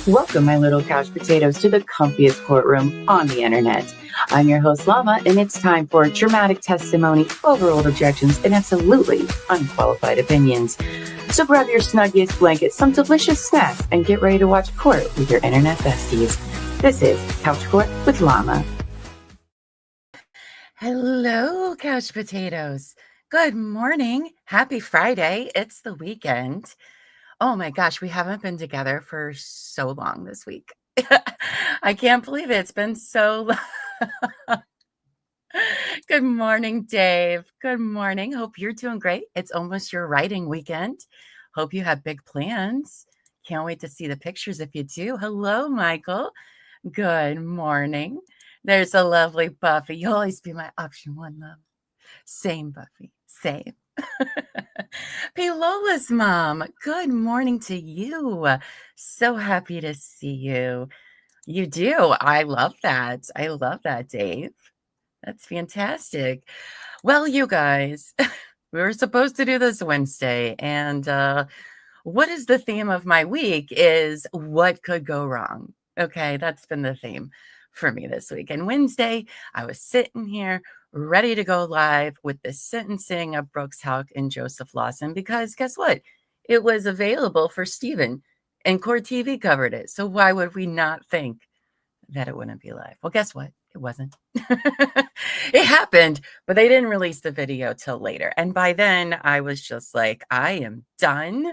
Welcome, my little couch potatoes, to the comfiest courtroom on the internet. I'm your host, Llama, and it's time for dramatic testimony, overruled objections, and absolutely unqualified opinions. So grab your snuggiest blanket, some delicious snacks, and get ready to watch court with your internet besties. This is Couch Court with Llama. Hello, couch potatoes. Good morning. Happy Friday. It's the weekend. Oh my gosh, we haven't been together for so long this week. I can't believe it. It's been so long. Good morning, Dave. Good morning. Hope you're doing great. It's almost your writing weekend. Hope you have big plans. Can't wait to see the pictures if you do. Hello, Michael. Good morning. There's a lovely Buffy. You'll always be my option one, love. Same, Buffy. Same. Pilola's mom, good morning to you. So happy to see you. You do. I love that. I love that, Dave. That's fantastic. Well, you guys, we were supposed to do this Wednesday, and what is the theme of my week is what could go wrong. Okay, that's been the theme for me this week. And Wednesday, I was sitting here ready to go live with the sentencing of Brooks Houck and Joseph Lawson because guess what? It was available for Stephen, and Court TV covered it. So why would we not think that it wouldn't be live? Well, guess what? It wasn't. It happened, but they didn't release the video till later. And by then, I was just like, I am done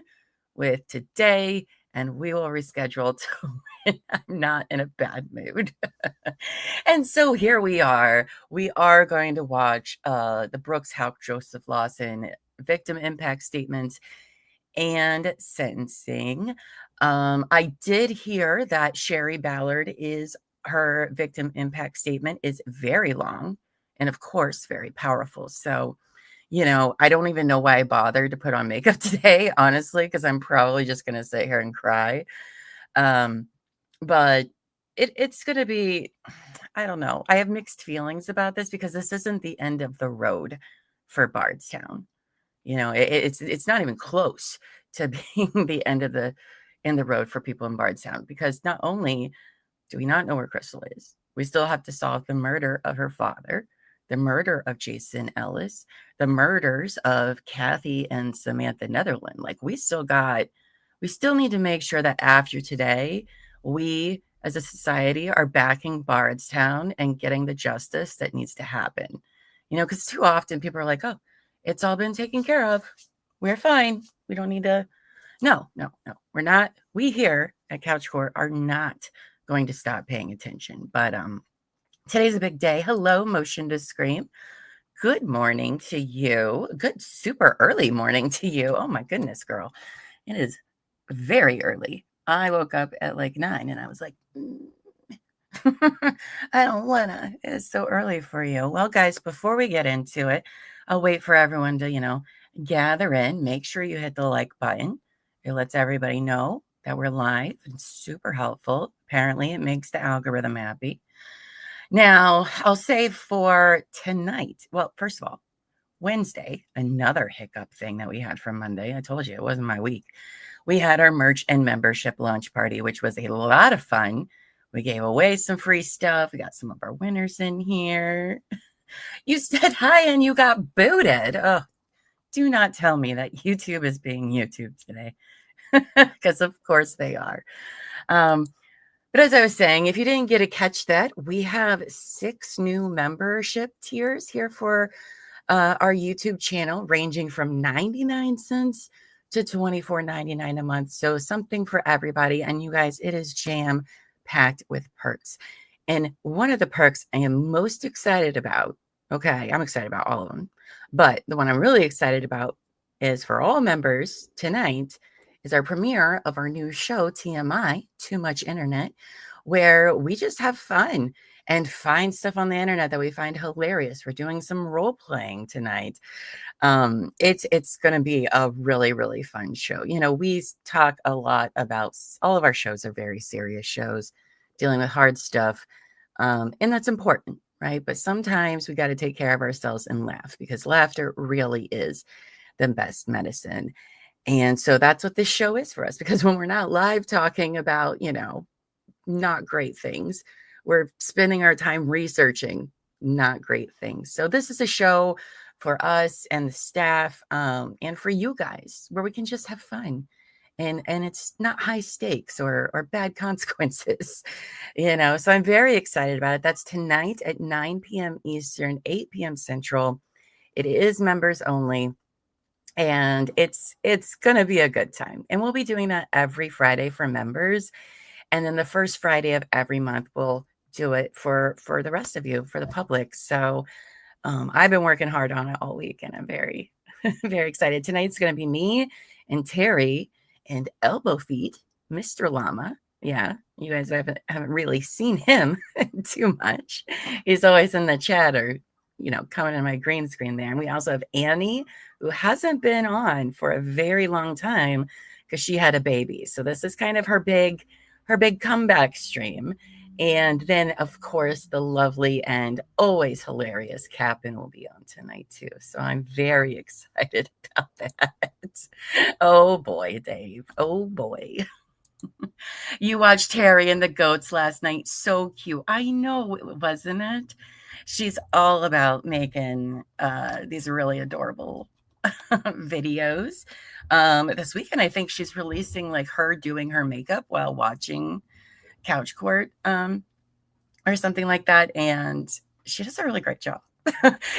with today, and we will reschedule to when I'm not in a bad mood. And so here we are. We are going to watch the Brooks Houck Joseph Lawson victim impact statements and sentencing. I did hear that Sherry Ballard her victim impact statement is very long and of course very powerful. So, I don't even know why I bothered to put on makeup today, honestly, because I'm probably just going to sit here and cry. But it's going to be, I don't know. I have mixed feelings about this because this isn't the end of the road for Bardstown. It's not even close to being the end of the road for people in Bardstown because not only do we not know where Crystal is, we still have to solve the murder of her father, the murder of Jason Ellis, the murders of Kathy and Samantha Netherland. Like we still need to make sure that after today, we as a society are backing Bardstown and getting the justice that needs to happen. Because too often people are like, oh, it's all been taken care of. We're fine. We don't need to. No. We're not. We here at Couch Court are not going to stop paying attention. But today's a big day. Hello, Motion to Scream. Good morning to you. Good super early morning to you. Oh my goodness, girl. It is very early. I woke up at like 9 and I was like, I don't wanna. It's so early for you. Well, guys, before we get into it, I'll wait for everyone to, gather in. Make sure you hit the like button. It lets everybody know that we're live and super helpful. Apparently, it makes the algorithm happy. Now, I'll say for tonight, well, first of all, Wednesday, another hiccup thing that we had from Monday. I told you it wasn't my week. We had our merch and membership launch party, which was a lot of fun. We gave away some free stuff. We got some of our winners in here. You said hi and you got booted. Oh, do not tell me that YouTube is being YouTube today. Because of course they are. But as I was saying, if you didn't get to catch that, we have 6 new membership tiers here for our YouTube channel, ranging from 99 cents to $24.99 a month. So something for everybody. And you guys, it is jam-packed with perks. And one of the perks I am most excited about, okay, I'm excited about all of them, but the one I'm really excited about is for all members tonight is our premiere of our new show, TMI, Too Much Internet, where we just have fun and find stuff on the internet that we find hilarious. We're doing some role playing tonight. It's going to be a really, really fun show. We talk a lot about, all of our shows are very serious shows dealing with hard stuff. And that's important, right? But sometimes we got to take care of ourselves and laugh because laughter really is the best medicine. And so that's what this show is for us, because when we're not live talking about, not great things, we're spending our time researching not great things. So this is a show for us and the staff, and for you guys, where we can just have fun. And it's not high stakes or bad consequences, So I'm very excited about it. That's tonight at 9 p.m. Eastern, 8 p.m. Central. It is members only. And it's going to be a good time. And we'll be doing that every Friday for members. And then the first Friday of every month, we'll do it for the rest of you, for the public. So I've been working hard on it all week, and I'm very, very excited. Tonight's going to be me and Terry and Elbow Feet, Mr. Llama. Yeah, you guys haven't really seen him too much. He's always in the chat or, coming in my green screen there. And we also have Annie, who hasn't been on for a very long time because she had a baby. So this is kind of her big comeback stream. And then, of course, the lovely and always hilarious Captain will be on tonight, too. So I'm very excited about that. Oh, boy, Dave. Oh, boy. You watched Terry and the goats last night. So cute. I know, wasn't it? She's all about making these really adorable videos. This weekend, I think she's releasing like her doing her makeup while watching Couch Court or something like that. And she does a really great job.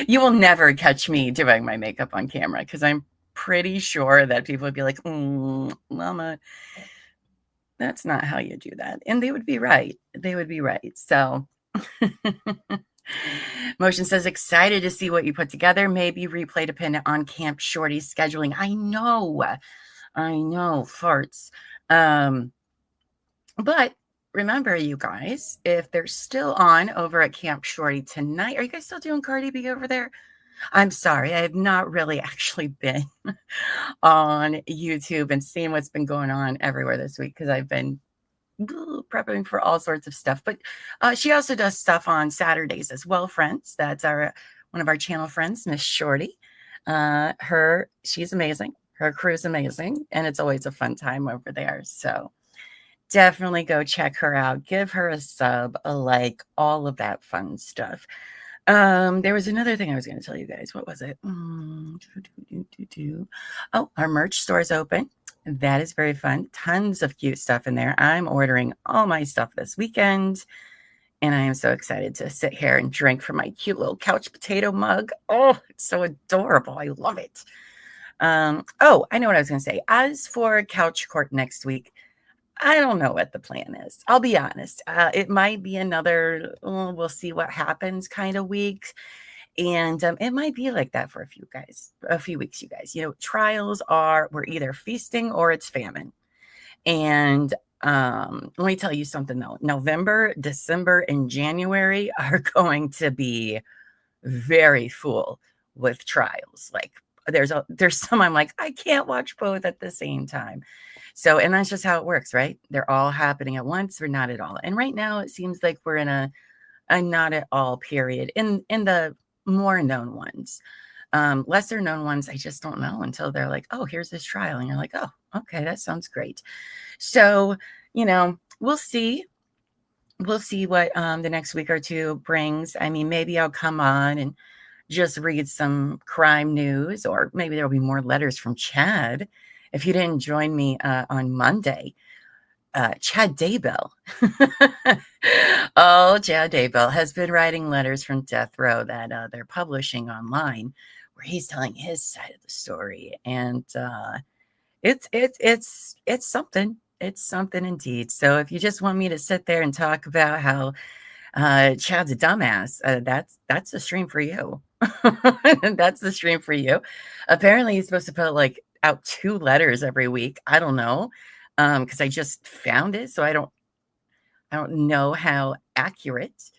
You will never catch me doing my makeup on camera because I'm pretty sure that people would be like, Llama, that's not how you do that. And they would be right. They would be right. So Motion says, excited to see what you put together. Maybe replay dependent on Camp Shorty's scheduling. I know, farts. But remember, you guys, if they're still on over at Camp Shorty tonight, are you guys still doing Cardi B over there? I'm sorry, I have not really actually been on YouTube and seeing what's been going on everywhere this week because I've been prepping for all sorts of stuff. But she also does stuff on Saturdays as well, friends. That's one of our channel friends, Miss Shorty. She's amazing. Her crew's amazing, and it's always a fun time over there. So definitely go check her out. Give her a sub, a like, all of that fun stuff. There was another thing I was going to tell you guys. What was it? Oh, our merch store is open. That is very fun. Tons of cute stuff in there. I'm ordering all my stuff this weekend, and I am so excited to sit here and drink from my cute little couch potato mug. Oh, it's so adorable. I love it. Oh, I know what I was going to say. As for Couch Court next week, I don't know what the plan is. I'll be honest. It might be another, we'll see what happens kind of week. And it might be like that for a few weeks, you guys. Trials we're either feasting or it's famine. And let me tell you something, though. November, December, and January are going to be very full with trials. Like there's some I'm like, I can't watch both at the same time. So, and that's just how it works, right? They're all happening at once or not at all. And right now it seems like we're in a not at all period in the more known ones. Lesser known ones, I just don't know until they're like, oh, here's this trial. And you're like, oh, okay, that sounds great. So, we'll see. We'll see what the next week or two brings. I mean, maybe I'll come on and just read some crime news, or maybe there'll be more letters from Chad. If you didn't join me on Monday, Chad Daybell. Oh, Chad Daybell has been writing letters from death row that they're publishing online, where he's telling his side of the story, and it's something. It's something indeed. So if you just want me to sit there and talk about how Chad's a dumbass, that's the stream for you. That's the stream for you. Apparently, he's supposed to put out 2 letters every week. I don't know, because I just found it, so I don't know how accurate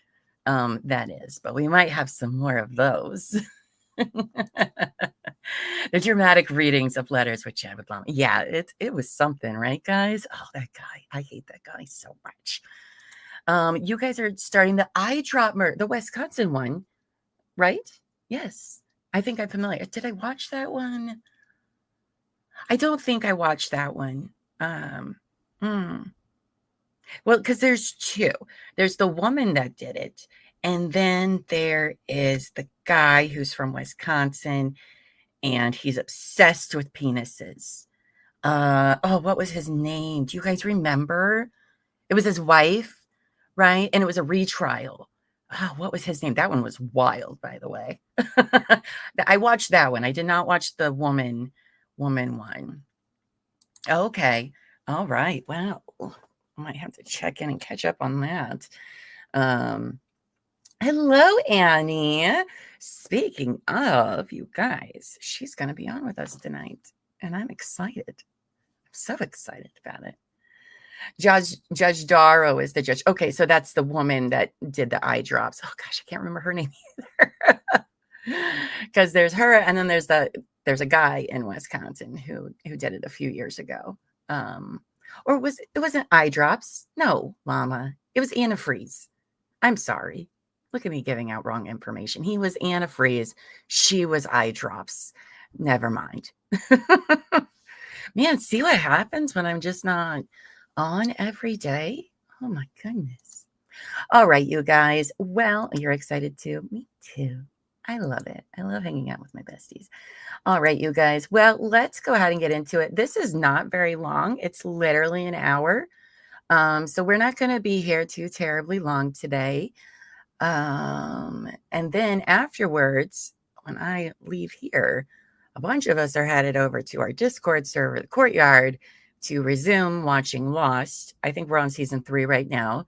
that is, but we might have some more of those. The dramatic readings of letters with Chad with Llama. Yeah, it was something, right, guys? Oh, that guy. I hate that guy so much. You guys are starting the eye drop the Wisconsin one, right? Yes. I think I'm familiar. Did I watch that one? I don't think I watched that one. Hmm. Well, because there's two. There's the woman that did it, and then there is the guy who's from Wisconsin, and he's obsessed with penises. Oh, what was his name? Do you guys remember? It was his wife, right? And it was a retrial. Oh, what was his name? That one was wild, by the way. I watched that one. I did not watch the woman one. Okay. All right. Wow. I might have to check in and catch up on that. Hello, Annie. Speaking of, you guys, she's going to be on with us tonight, and I'm excited. I'm so excited about it. Judge Darrow is the judge. Okay, so that's the woman that did the eye drops. Oh gosh, I can't remember her name either. Because there's her, and then there's a guy in Wisconsin who did it a few years ago. Or it wasn't eye drops? No, Llama. It was antifreeze. I'm sorry. Look at me giving out wrong information. He was antifreeze. She was eye drops. Never mind. Man, see what happens when I'm just not on every day? Oh my goodness. All right, you guys. Well, you're excited too. Me too. I love it. I love hanging out with my besties. All right, you guys. Well, let's go ahead and get into it. This is not very long. It's literally an hour. So we're not going to be here too terribly long today. And then afterwards, when I leave here, a bunch of us are headed over to our Discord server, the Courtyard, to resume watching Lost. I think we're on season 3 right now,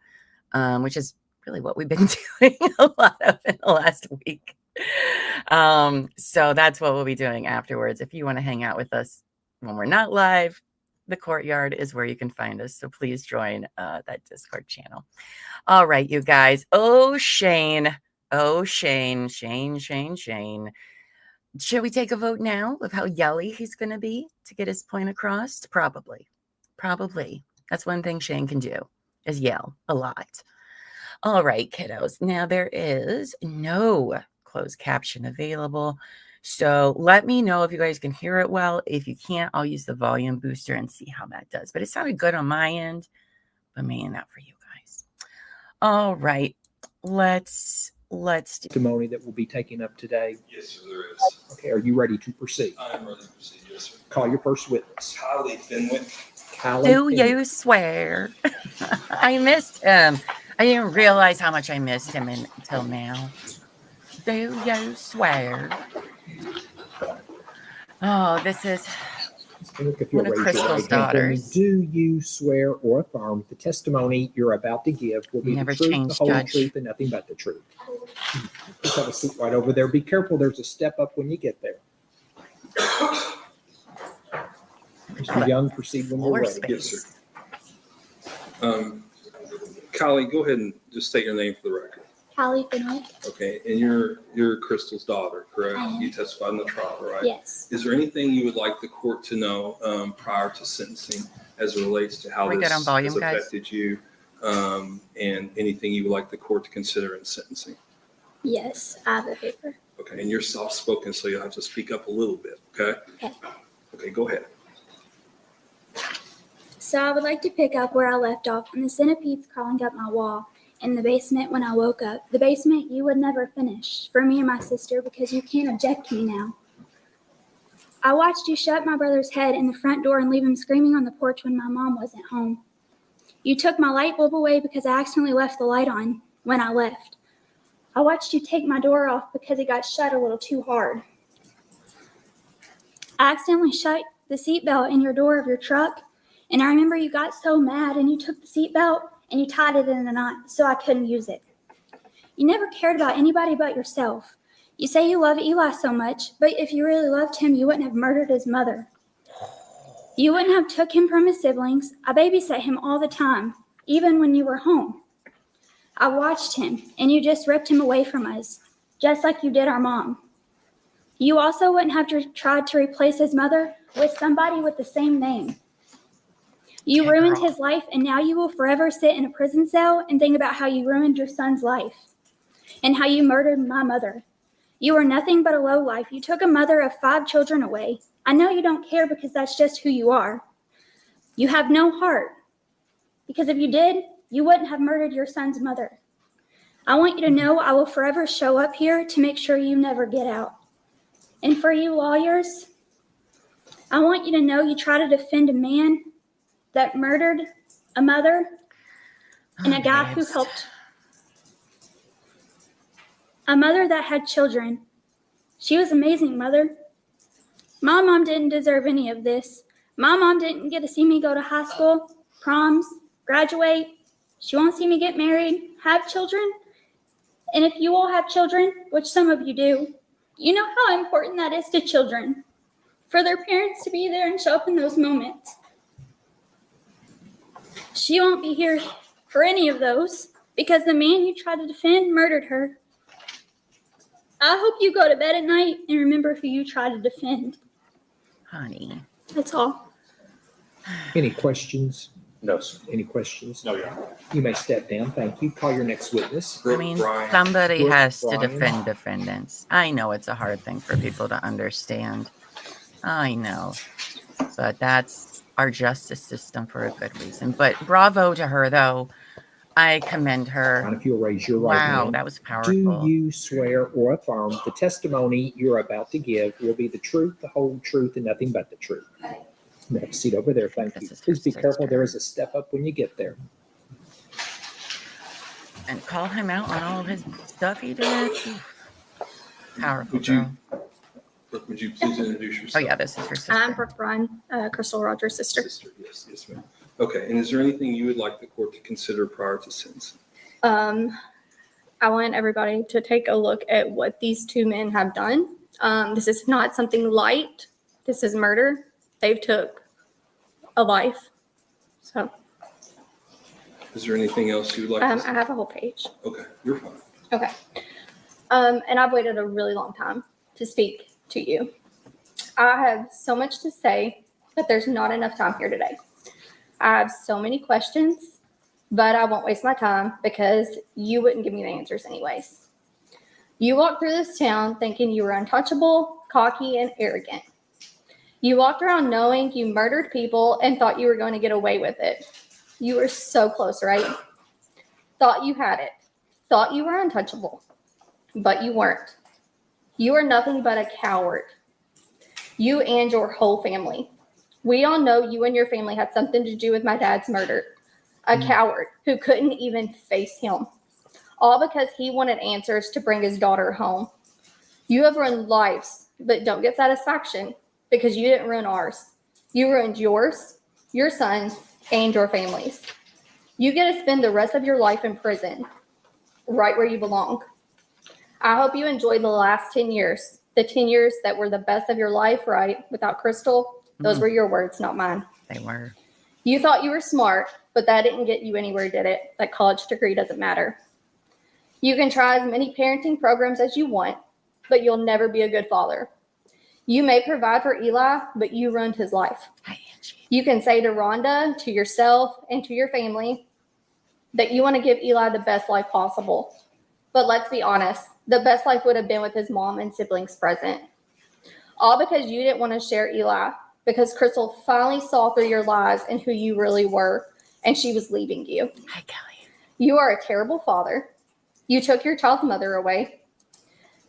which is really what we've been doing a lot of in the last week. So that's what we'll be doing afterwards. If you want to hang out with us when we're not live, the Courtyard is where you can find us. So please join that Discord channel. All right, you guys. Oh, Shane. Shane. Should we take a vote now of how yelly he's going to be to get his point across? Probably. That's one thing Shane can do, is yell a lot. All right, kiddos. Now there is no closed caption available. So let me know if you guys can hear it well. If you can't, I'll use the volume booster and see how that does. But it sounded good on my end, but maybe not for you guys. All right, let's do testimony that will be taken up today. Yes, sir, there is. Okay, are you ready to proceed? I am ready to proceed, yes, sir. Call your first witness. Kylie Fenwick. Do you swear? I missed him. I didn't realize how much I missed him until now. Do you swear? Oh, this is one of Crystal's daughters. Do you swear or affirm the testimony you're about to give will be the truth, the whole truth, and nothing but the truth? Just have a seat right over there. Be careful. There's a step up when you get there. Mr. Young, proceed when you're ready. Yes, sir. Kylie, go ahead and just state your name for the record. Kylie Fenwick. Okay, and you're Crystal's daughter, correct? You testified in the trial, right? Yes. Is there anything you would like the court to know prior to sentencing as it relates to how this has affected you, and anything you would like the court to consider in sentencing? Yes, I have a paper. Okay, and you're soft-spoken, so you'll have to speak up a little bit, okay? Okay. Okay, go ahead. So I would like to pick up where I left off on the centipedes crawling up my wall in the basement when I woke up. The basement you would never finish for me and my sister because you can't object me now. I watched you shut my brother's head in the front door and leave him screaming on the porch when my mom wasn't home. You took my light bulb away because I accidentally left the light on when I left. I watched you take my door off because it got shut a little too hard. I accidentally shut the seatbelt in your door of your truck, and I remember you got so mad and you took the seatbelt and you tied it in a knot so I couldn't use it. You never cared about anybody but yourself. You say you love Eli so much, but if you really loved him, you wouldn't have murdered his mother. You wouldn't have took him from his siblings. I babysat him all the time, even when you were home. I watched him, and you just ripped him away from us, just like you did our mom. You also wouldn't have tried to replace his mother with somebody with the same name. You ruined his life, and now you will forever sit in a prison cell and think about how you ruined your son's life and how you murdered my mother. You are nothing but a lowlife. You took a mother of 5 children away. I know you don't care because that's just who you are. You have no heart. Because if you did, you wouldn't have murdered your son's mother. I want you to know I will forever show up here to make sure you never get out. And for you lawyers, I want you to know you try to defend a man that murdered a mother and a guy who helped. A mother that had children. She was an amazing mother. My mom didn't deserve any of this. My mom didn't get to see me go to high school, proms, graduate. She won't see me get married, have children. And if you all have children, which some of you do, you know how important that is to children, for their parents to be there and show up in those moments. She won't be here for any of those because the man you tried to defend murdered her. I hope you go to bed at night and remember who you tried to defend. Honey. That's all. Any questions? No, sir. Any questions? No, Your Honor. You may step down. Thank you. Call your next witness. I mean, Brian. somebody Brooke, has to Brian. defend defendants. I know it's a hard thing for people to understand. I know. But that's our justice system for a good reason. But bravo to her, though. I commend her. Brian, if you'll raise your right Wow, hand. that was powerful. Do you swear or affirm the testimony you're about to give will be the truth, the whole truth, and nothing but the truth? You have a seat over there. Thank you. This is Please be her careful. sister. There is a step up when you get there. And call him out on all of his stuff he did. Powerful. Would you, girl. Brooke, would you please introduce Oh, yourself? yeah, this is her sister. I'm Brooke Bryan, Crystal Rogers' sister. Yes, yes, ma'am. Okay, and is there anything you would like the court to consider prior to sentencing? I want everybody to take a look at what these two men have done. This is not something light. This is murder. They've took a life. So Is there anything else you would like I to say? have a whole page. Okay, you're fine. Okay. And I've waited a really long time to speak to you. I have so much to say, but there's not enough time here today. I have so many questions, but I won't waste my time because you wouldn't give me the answers anyways. You walked through this town thinking you were untouchable, cocky, and arrogant. You walked around knowing you murdered people and thought you were going to get away with it. You were so close, right? Thought you had it. Thought you were untouchable, but you weren't. You are nothing but a coward. You and your whole family. We all know you and your family had something to do with my dad's murder. A coward who couldn't even face him. All because he wanted answers to bring his daughter home. You have ruined lives, but don't get satisfaction because you didn't ruin ours. You ruined yours, your sons, and your families. You get to spend the rest of your life in prison, right where you belong. I hope you enjoyed the last 10 years, the 10 years that were the best of your life, right? Without Crystal, those were your words, not mine. They were. You thought you were smart, but that didn't get you anywhere, did it? That college degree doesn't matter. You can try as many parenting programs as you want, but you'll never be a good father. You may provide for Eli, but you ruined his life. Hi, Angie. You can say to Rhonda, to yourself, and to your family that you want to give Eli the best life possible. But let's be honest, the best life would have been with his mom and siblings present. All because you didn't want to share Eli, because Crystal finally saw through your lies and who you really were, and she was leaving you. Hi, Kelly. You are a terrible father. You took your child's mother away.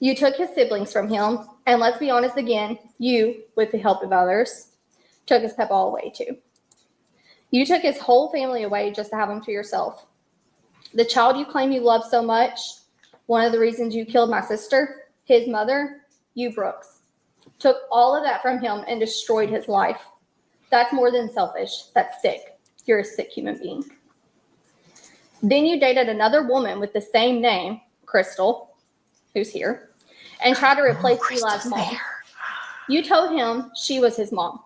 You took his siblings from him. And let's be honest again, you, with the help of others, took his pep all away too. You took his whole family away just to have him to yourself. The child you claim you love so much, one of the reasons you killed my sister, his mother, you, Brooks, took all of that from him and destroyed his life. That's more than selfish. That's sick. You're a sick human being. Then you dated another woman with the same name, Crystal, who's here, and tried to replace Eli's mom. You told him she was his mom.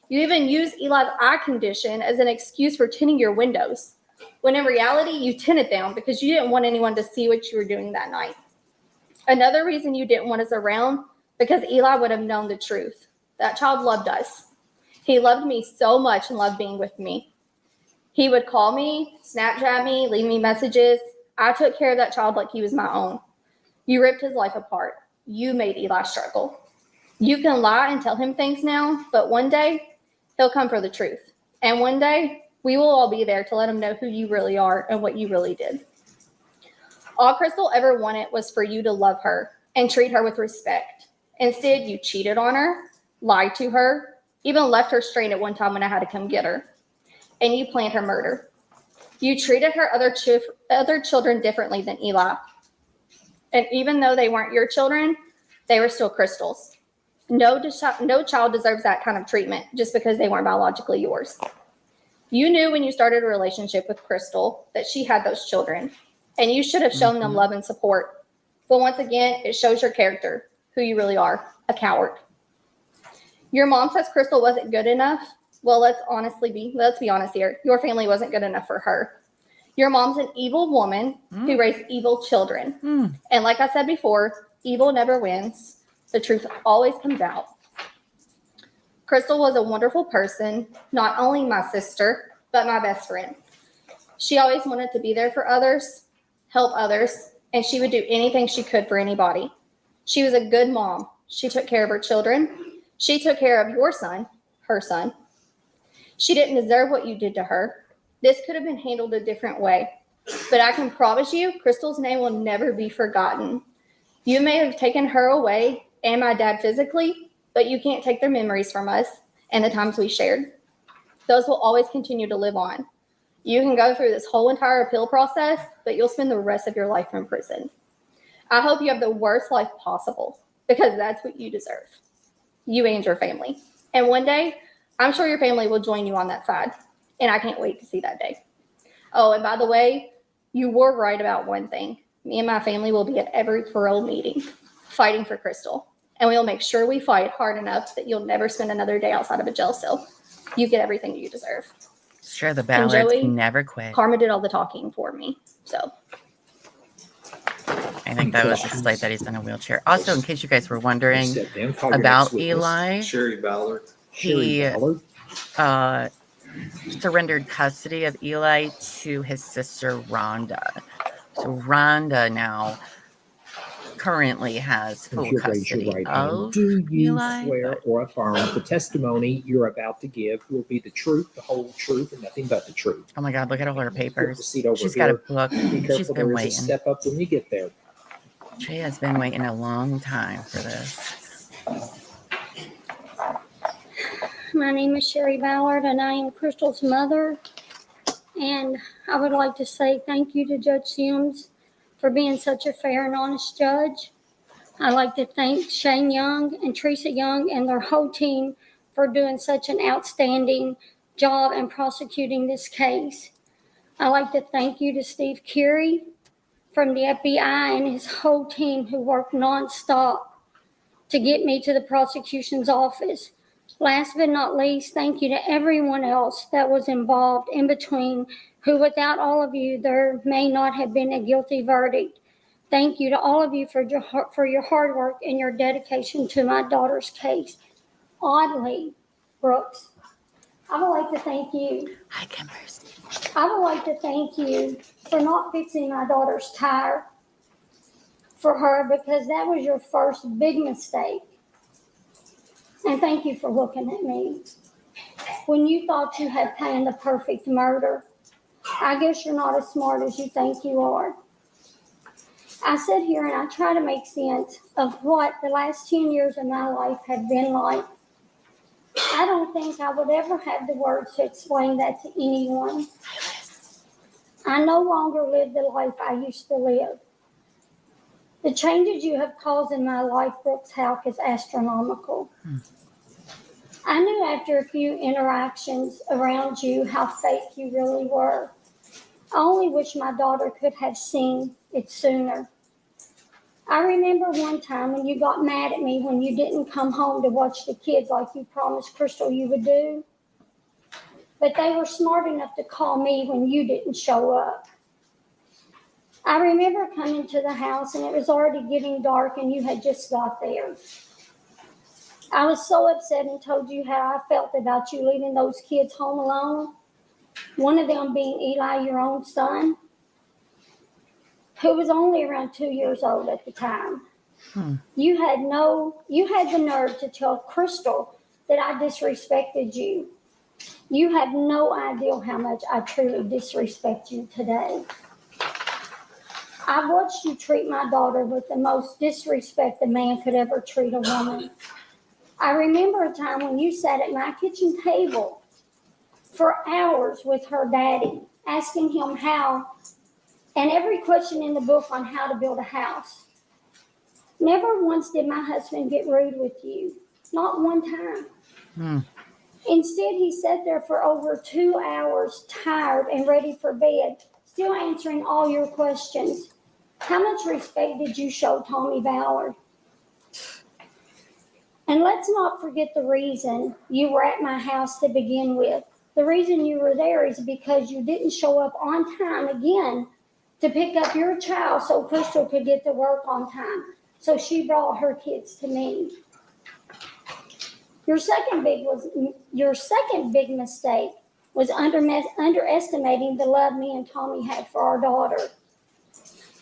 You even used Eli's eye condition as an excuse for tinting your windows, when in reality you tinted them because you didn't want anyone to see what you were doing that night. Another reason you didn't want us around, because Eli would have known the truth. That child loved us. He loved me so much and loved being with me. He would call me, Snapchat me, leave me messages. I took care of that child like he was my own. You ripped his life apart. You made Eli struggle. You can lie and tell him things now, but one day he'll come for the truth. And one day we will all be there to let him know who you really are and what you really did. All Crystal ever wanted was for you to love her and treat her with respect. Instead, you cheated on her, lied to her, even left her stranded one time when I had to come get her. And you planned her murder. You treated her other children differently than Eli. And even though they weren't your children, they were still Crystal's. No child deserves that kind of treatment just because they weren't biologically yours. You knew when you started a relationship with Crystal that she had those children, and you should have shown them love and support. But once again, it shows your character, who you really are, a coward. Your mom says Crystal wasn't good enough. Well, let's be honest here. Your family wasn't good enough for her. Your mom's an evil woman who raised evil children. And like I said before, evil never wins. The truth always comes out. Crystal was a wonderful person, not only my sister, but my best friend. She always wanted to be there for others, help others, and she would do anything she could for anybody. She was a good mom. She took care of her children. She took care of your son, her son. She didn't deserve what you did to her. This could have been handled a different way. But I can promise you, Crystal's name will never be forgotten. You may have taken her away and my dad physically, but you can't take their memories from us and the times we shared. Those will always continue to live on. You can go through this whole entire appeal process, but you'll spend the rest of your life in prison. I hope you have the worst life possible, because that's what you deserve. You and your family. And one day, I'm sure your family will join you on that side. And I can't wait to see that day. Oh, and by the way, you were right about one thing. Me and my family will be at every parole meeting fighting for Crystal. And we'll make sure we fight hard enough that you'll never spend another day outside of a jail cell. You get everything you deserve. Sure, the ballards never quit. Karma did all the talking for me. So I think that was just like that he's in a wheelchair. Also, in case you guys were wondering about Eli, Sherry Ballard. He surrendered custody of Eli to his sister Rhonda. So Rhonda now currently has full custody of Do you Eli, swear or affirm the testimony you're about to give will be the truth, the whole truth, and nothing but the truth? Oh my God, look at all her papers. She's Got got a book. She's been waiting. Step up when you get there. She has been waiting a long time for this. My name is Sherry Ballard, and I am Crystal's mother. And I would like to say thank you to Judge Sims for being such a fair and honest judge. I'd like to thank Shane Young and Teresa Young and their whole team for doing such an outstanding job in prosecuting this case. I'd like to thank you to Steve Curie from the FBI and his whole team who worked nonstop to get me to the prosecution's office. Last but not least, thank you to everyone else that was involved in between, who without all of you, there may not have been a guilty verdict. Thank you to all of you for your hard work and your dedication to my daughter's case. Oddly, Brooks, I would like to thank you. Hi, Mercy. I would like to thank you for not fixing my daughter's tire for her, because that was your first big mistake. And thank you for looking at me. When you thought you had planned the perfect murder, I guess you're not as smart as you think you are. I sit here and I try to make sense of what the last 10 years of my life have been like. I don't think I would ever have the words to explain that to anyone. I no longer live the life I used to live. The changes you have caused in my life, Brooks Houck, is astronomical. I knew after a few interactions around you how fake you really were. I only wish my daughter could have seen it sooner. I remember one time when you got mad at me when you didn't come home to watch the kids like you promised Crystal you would do. But they were smart enough to call me when you didn't show up. I remember coming to the house and it was already getting dark and you had just got there. I was so upset and told you how I felt about you leaving those kids home alone. One of them being Eli, your own son, who was only around 2 years old at the time. You had the nerve to tell Crystal that I disrespected you. You have no idea how much I truly disrespect you today. I watched you treat my daughter with the most disrespect a man could ever treat a woman. I remember a time when you sat at my kitchen table for hours with her daddy, asking him how, and every question in the book on how to build a house. Never once did my husband get rude with you. Not one time. Instead, he sat there for over 2 hours, tired and ready for bed, still answering all your questions. How much respect did you show Tommy Ballard? And let's not forget the reason you were at my house to begin with. The reason you were there is because you didn't show up on time again to pick up your child so Crystal could get to work on time. So she brought her kids to me. Your second big mistake was underestimating the love me and Tommy had for our daughter.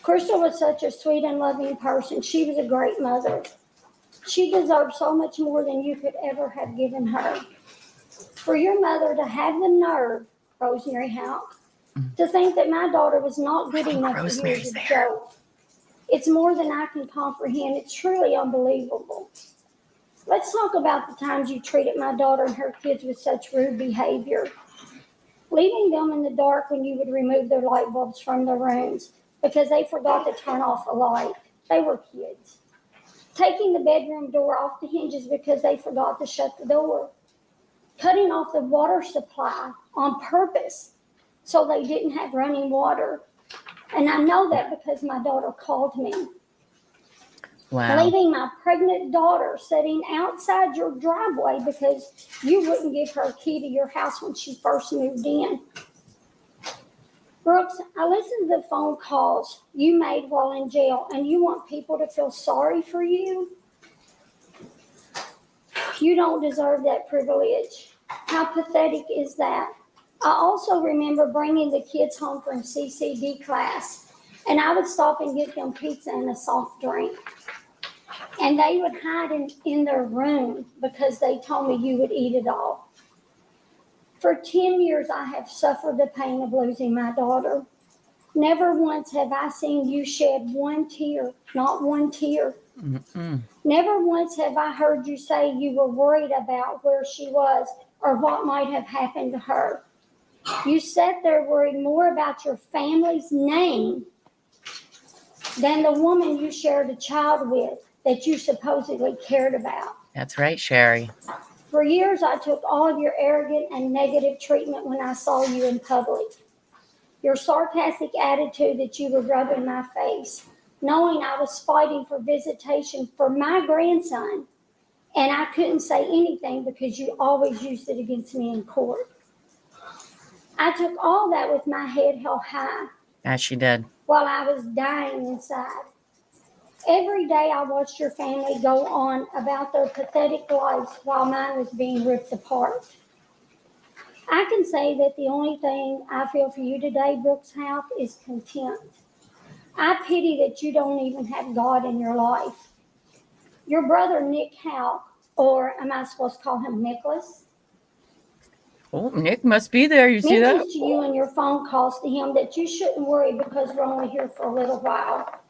Crystal was such a sweet and loving person. She was a great mother. She deserved so much more than you could ever have given her. For your mother to have the nerve, Rosemary Houck, to think that my daughter was not good enough for you as a joke. It's more than I can comprehend. It's truly unbelievable. Let's talk about the times you treated my daughter and her kids with such rude behavior. Leaving them in the dark when you would remove their light bulbs from their rooms because they forgot to turn off a light. They were kids. Taking the bedroom door off the hinges because they forgot to shut the door. Cutting off the water supply on purpose so they didn't have running water. And I know that because my daughter called me. Wow. Leaving my pregnant daughter sitting outside your driveway because you wouldn't give her a key to your house when she first moved in. Brooks, I listened to the phone calls you made while in jail, and you want people to feel sorry for you? You don't deserve that privilege. How pathetic is that? I also remember bringing the kids home from CCD class, and I would stop and get them pizza and a soft drink. And they would hide in their room because they told me you would eat it all. For 10 years, I have suffered the pain of losing my daughter. Never once have I seen you shed one tear, not one tear. Never once have I heard you say you were worried about where she was or what might have happened to her. You sat there worried more about your family's name than the woman you shared a child with that you supposedly cared about. That's right, Sherry. For years, I took all of your arrogant and negative treatment when I saw you in public. Your sarcastic attitude that you would rub in my face, knowing I was fighting for visitation for my grandson, and I couldn't say anything because you always used it against me in court. I took all that with my head held high. As she did. While I was dying inside. Every day I watched your family go on about their pathetic lives while mine was being ripped apart. I can say that the only thing I feel for you today, Brooks Houck, is contempt. I pity that you don't even have God in your life. Your brother, Nick Houck, or am I supposed to call him Nicholas? Oh, Nick must be there. You see that? Mentions to you in your phone calls to him that you shouldn't worry because we're only here for a little while.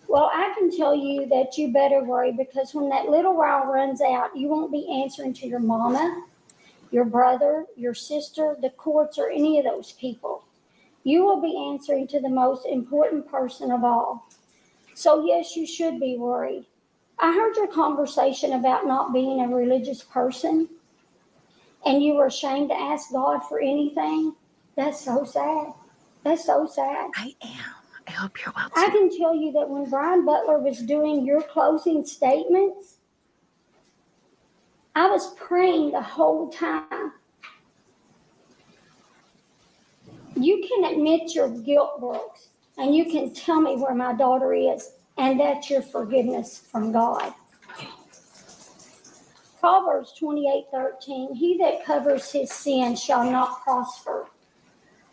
Well, I can tell you that you better worry because when that little while runs out, you won't be answering to your mama, your brother, your sister, the courts, or any of those people. You will be answering to the most important person of all. So yes, you should be worried. I heard your conversation about not being a religious person, and you were ashamed to ask God for anything. That's so sad. That's so sad. I am. I hope you're well too. I can tell you that when Brian Butler was doing your closing statements, I was praying the whole time. You can admit your guilt, Brooks, and you can tell me where my daughter is, and that's your forgiveness from God. Proverbs 28:13, he that covers his sin shall not prosper,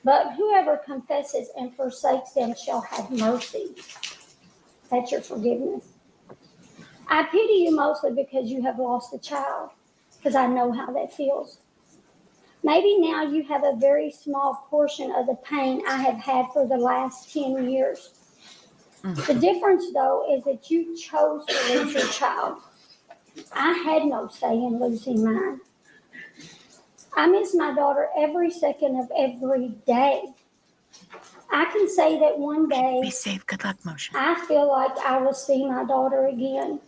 but whoever confesses and forsakes them shall have mercy. That's your forgiveness. I pity you mostly because you have lost a child, because I know how that feels. Maybe now you have a very small portion of the pain I have had for the last 10 years. The difference, though, is that you chose to lose your child. I had no say in losing mine. I miss my daughter every second of every day. I can say that one day, Be safe. Good luck, Motion. I feel like I will see my daughter again.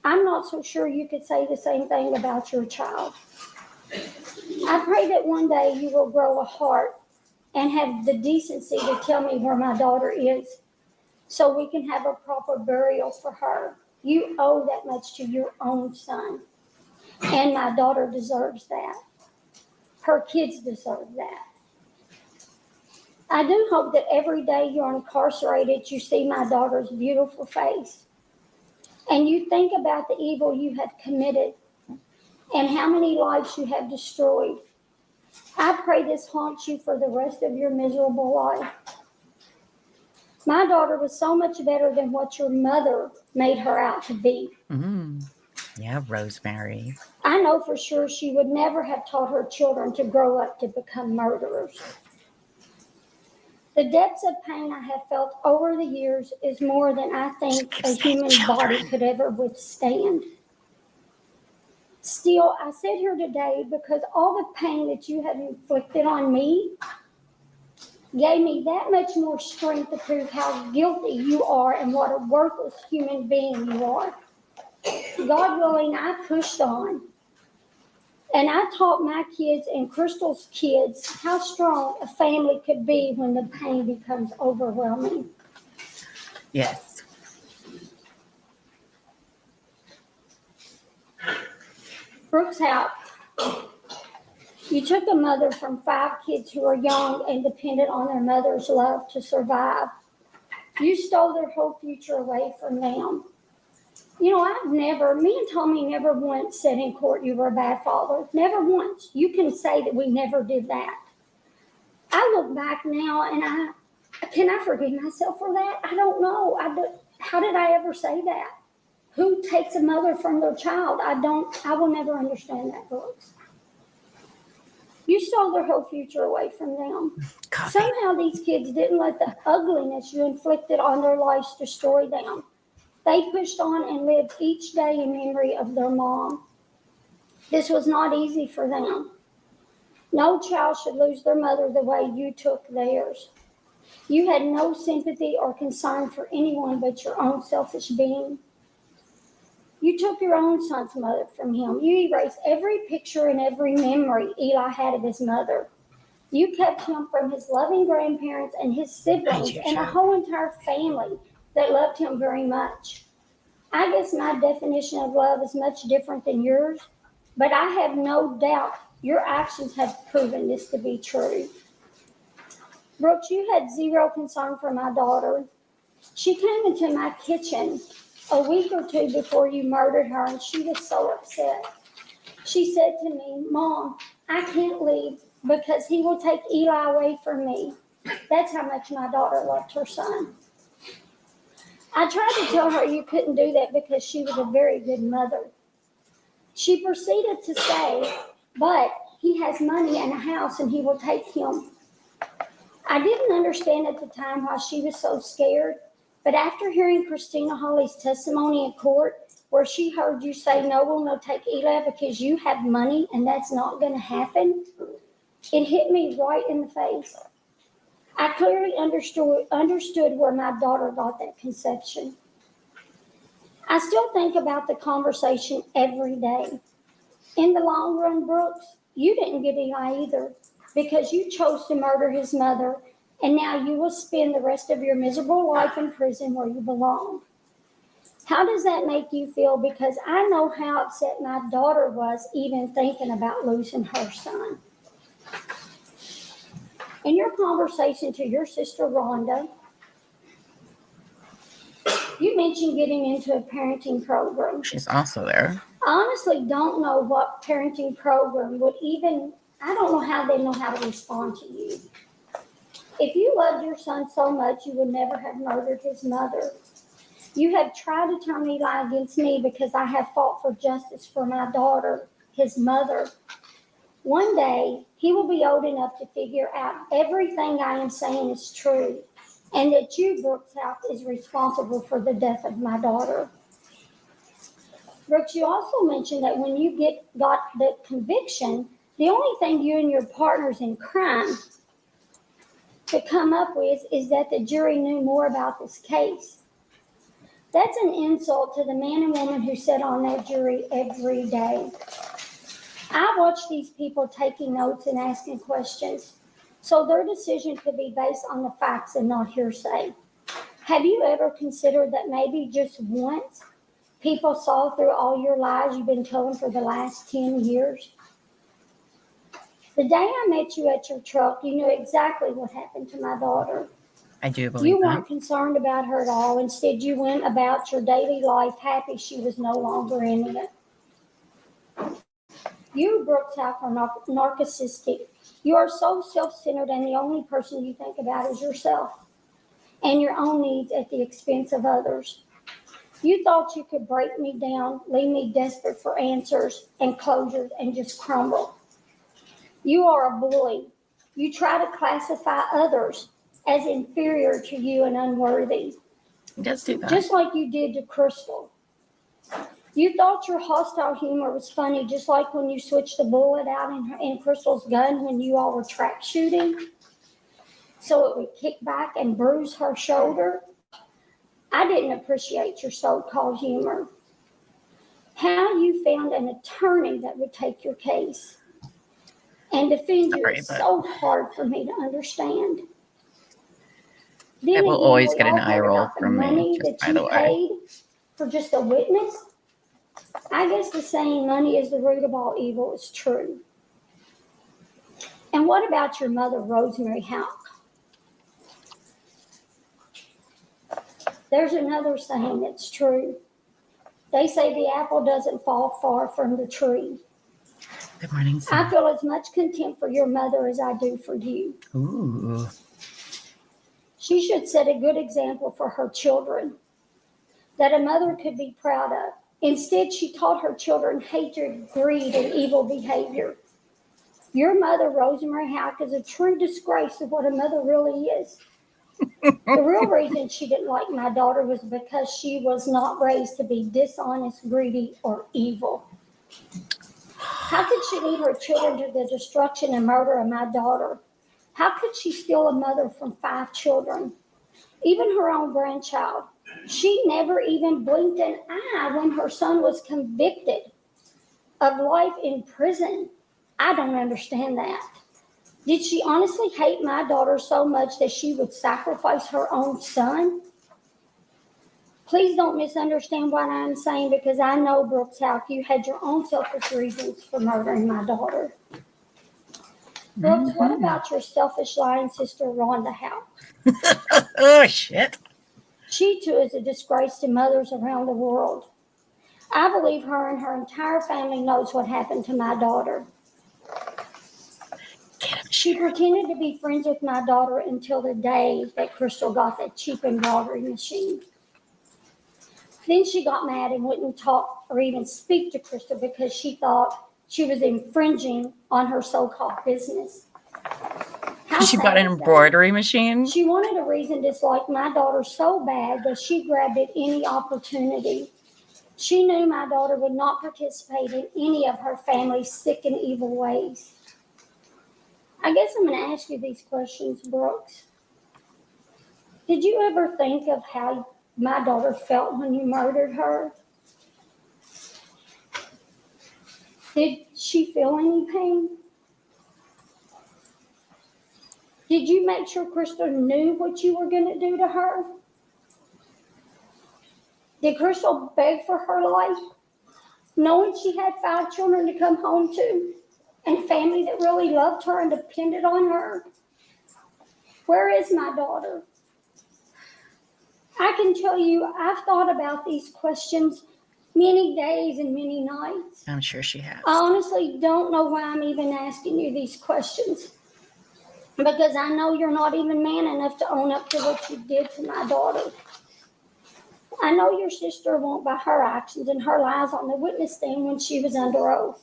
I'm not so sure you could say the same thing about your child. I pray that one day you will grow a heart and have the decency to tell me where my daughter is so we can have a proper burial for her. You owe that much to your own son, and my daughter deserves that. Her kids deserve that. I do hope that every day you're incarcerated, you see my daughter's beautiful face, and you think about the evil you have committed and how many lives you have destroyed. I pray this haunts you for the rest of your miserable life. My daughter was so much better than what your mother made her out to be. Yeah, Rosemary. I know for sure she would never have taught her children to grow up to become murderers. The depths of pain I have felt over the years is more than I think a human body could ever withstand. Still, I sit here today because all the pain that you have inflicted on me gave me that much more strength to prove how guilty you are and what a worthless human being you are. God willing, I pushed on. And I taught my kids and Crystal's kids how strong a family could be when the pain becomes overwhelming. Yes. Brooks Houck, you took a mother from 5 kids who were young and dependent on their mother's love to survive. You stole their whole future away from them. You know, me and Tommy never once said in court you were a bad father. Never once. You can say that we never did that. I look back now and can I forgive myself for that? I don't know. How did I ever say that? Who takes a mother from their child? I will never understand that, Brooks. You stole their whole future away from them. Copy. Somehow these kids didn't let the ugliness you inflicted on their lives destroy them. They pushed on and lived each day in memory of their mom. This was not easy for them. No child should lose their mother the way you took theirs. You had no sympathy or concern for anyone but your own selfish being. You took your own son's mother from him. You erased every picture and every memory Eli had of his mother. You kept him from his loving grandparents and his siblings and a whole entire family that loved him very much. I guess my definition of love is much different than yours, but I have no doubt your actions have proven this to be true. Brooks, you had zero concern for my daughter. She came into my kitchen a week or 2 before you murdered her, and she was so upset. She said to me, "Mom, I can't leave because he will take Eli away from me." That's how much my daughter loved her son. I tried to tell her you couldn't do that because she was a very good mother. She proceeded to say, "But he has money and a house and he will take him." I didn't understand at the time why she was so scared, but after hearing Christina Holly's testimony in court, where she heard you say no one will take Eli because you have money and that's not going to happen, it hit me right in the face. I clearly understood where my daughter got that conception. I still think about the conversation every day. In the long run, Brooks, you didn't get Eli either because you chose to murder his mother, and now you will spend the rest of your miserable life in prison where you belong. How does that make you feel? Because I know how upset my daughter was even thinking about losing her son. In your conversation to your sister Rhonda, you mentioned getting into a parenting program. She's also there. I honestly don't know what parenting program would even, I don't know how they know how to respond to you. If you loved your son so much, you would never have murdered his mother. You have tried to turn Eli against me because I have fought for justice for my daughter, his mother. One day, he will be old enough to figure out everything I am saying is true, and that you, Brooks Houck, is responsible for the death of my daughter. Brooks, you also mentioned that when you got the conviction, the only thing you and your partners in crime could come up with is that the jury knew more about this case. That's an insult to the man and woman who sit on that jury every day. I watch these people taking notes and asking questions, so their decision could be based on the facts and not hearsay. Have you ever considered that maybe just once people saw through all your lies you've been telling for the last 10 years? The day I met you at your truck, you knew exactly what happened to my daughter. I do believe You that. weren't concerned about her at all. Instead, you went about your daily life happy she was no longer in it. You, Brooks Houck, are narcissistic. You are so self-centered, and the only person you think about is yourself and your own needs at the expense of others. You thought you could break me down, leave me desperate for answers and closures, and just crumble. You are a bully. You try to classify others as inferior to you and unworthy. He does do that. Just like you did to Crystal. You thought your hostile humor was funny, just like when you switched the bullet out in Crystal's gun when you all were trap shooting, so it would kick back and bruise her shoulder. I didn't appreciate your so-called humor. How you found an attorney that would take your case and defend you is so hard for me to understand. I will always get an eye roll from me, just by the way. Paid for just a witness? I guess the saying money is the root of all evil is true. And what about your mother, Rosemary Houck? There's another saying that's true. They say the apple doesn't fall far from the tree. Good morning, Sam. I feel as much contempt for your mother as I do for you. Ooh. She should set a good example for her children that a mother could be proud of. Instead, she taught her children hatred, greed, and evil behavior. Your mother, Rosemary Houck, is a true disgrace of what a mother really is. The real reason she didn't like my daughter was because she was not raised to be dishonest, greedy, or evil. How could she lead her children to the destruction and murder of my daughter? How could she steal a mother from 5 children, even her own grandchild? She never even blinked an eye when her son was convicted of life in prison. I don't understand that. Did she honestly hate my daughter so much that she would sacrifice her own son? Please don't misunderstand what I'm saying, because I know, Brooks Houck, you had your own selfish reasons for murdering my daughter. Brooks, what about your selfish, lying sister, Rhonda Houck? Oh, shit. She, too, is a disgrace to mothers around the world. I believe her and her entire family knows what happened to my daughter. She pretended to be friends with my daughter until the day that Crystal got that cheap embroidery machine. Then she got mad and wouldn't talk or even speak to Crystal because she thought she was infringing on her so-called business. She bought an embroidery machine? She wanted a reason to dislike my daughter so bad that she grabbed at any opportunity. She knew my daughter would not participate in any of her family's sick and evil ways. I guess I'm going to ask you these questions, Brooks. Did you ever think of how my daughter felt when you murdered her? Did she feel any pain? Did you make sure Crystal knew what you were going to do to her? Did Crystal beg for her life, knowing she had 5 children to come home to and family that really loved her and depended on her? Where is my daughter? I can tell you, I've thought about these questions many days and many nights. I'm sure she has. I honestly don't know why I'm even asking you these questions, because I know you're not even man enough to own up to what you did to my daughter. I know your sister won't by her actions and her lies on the witness stand when she was under oath.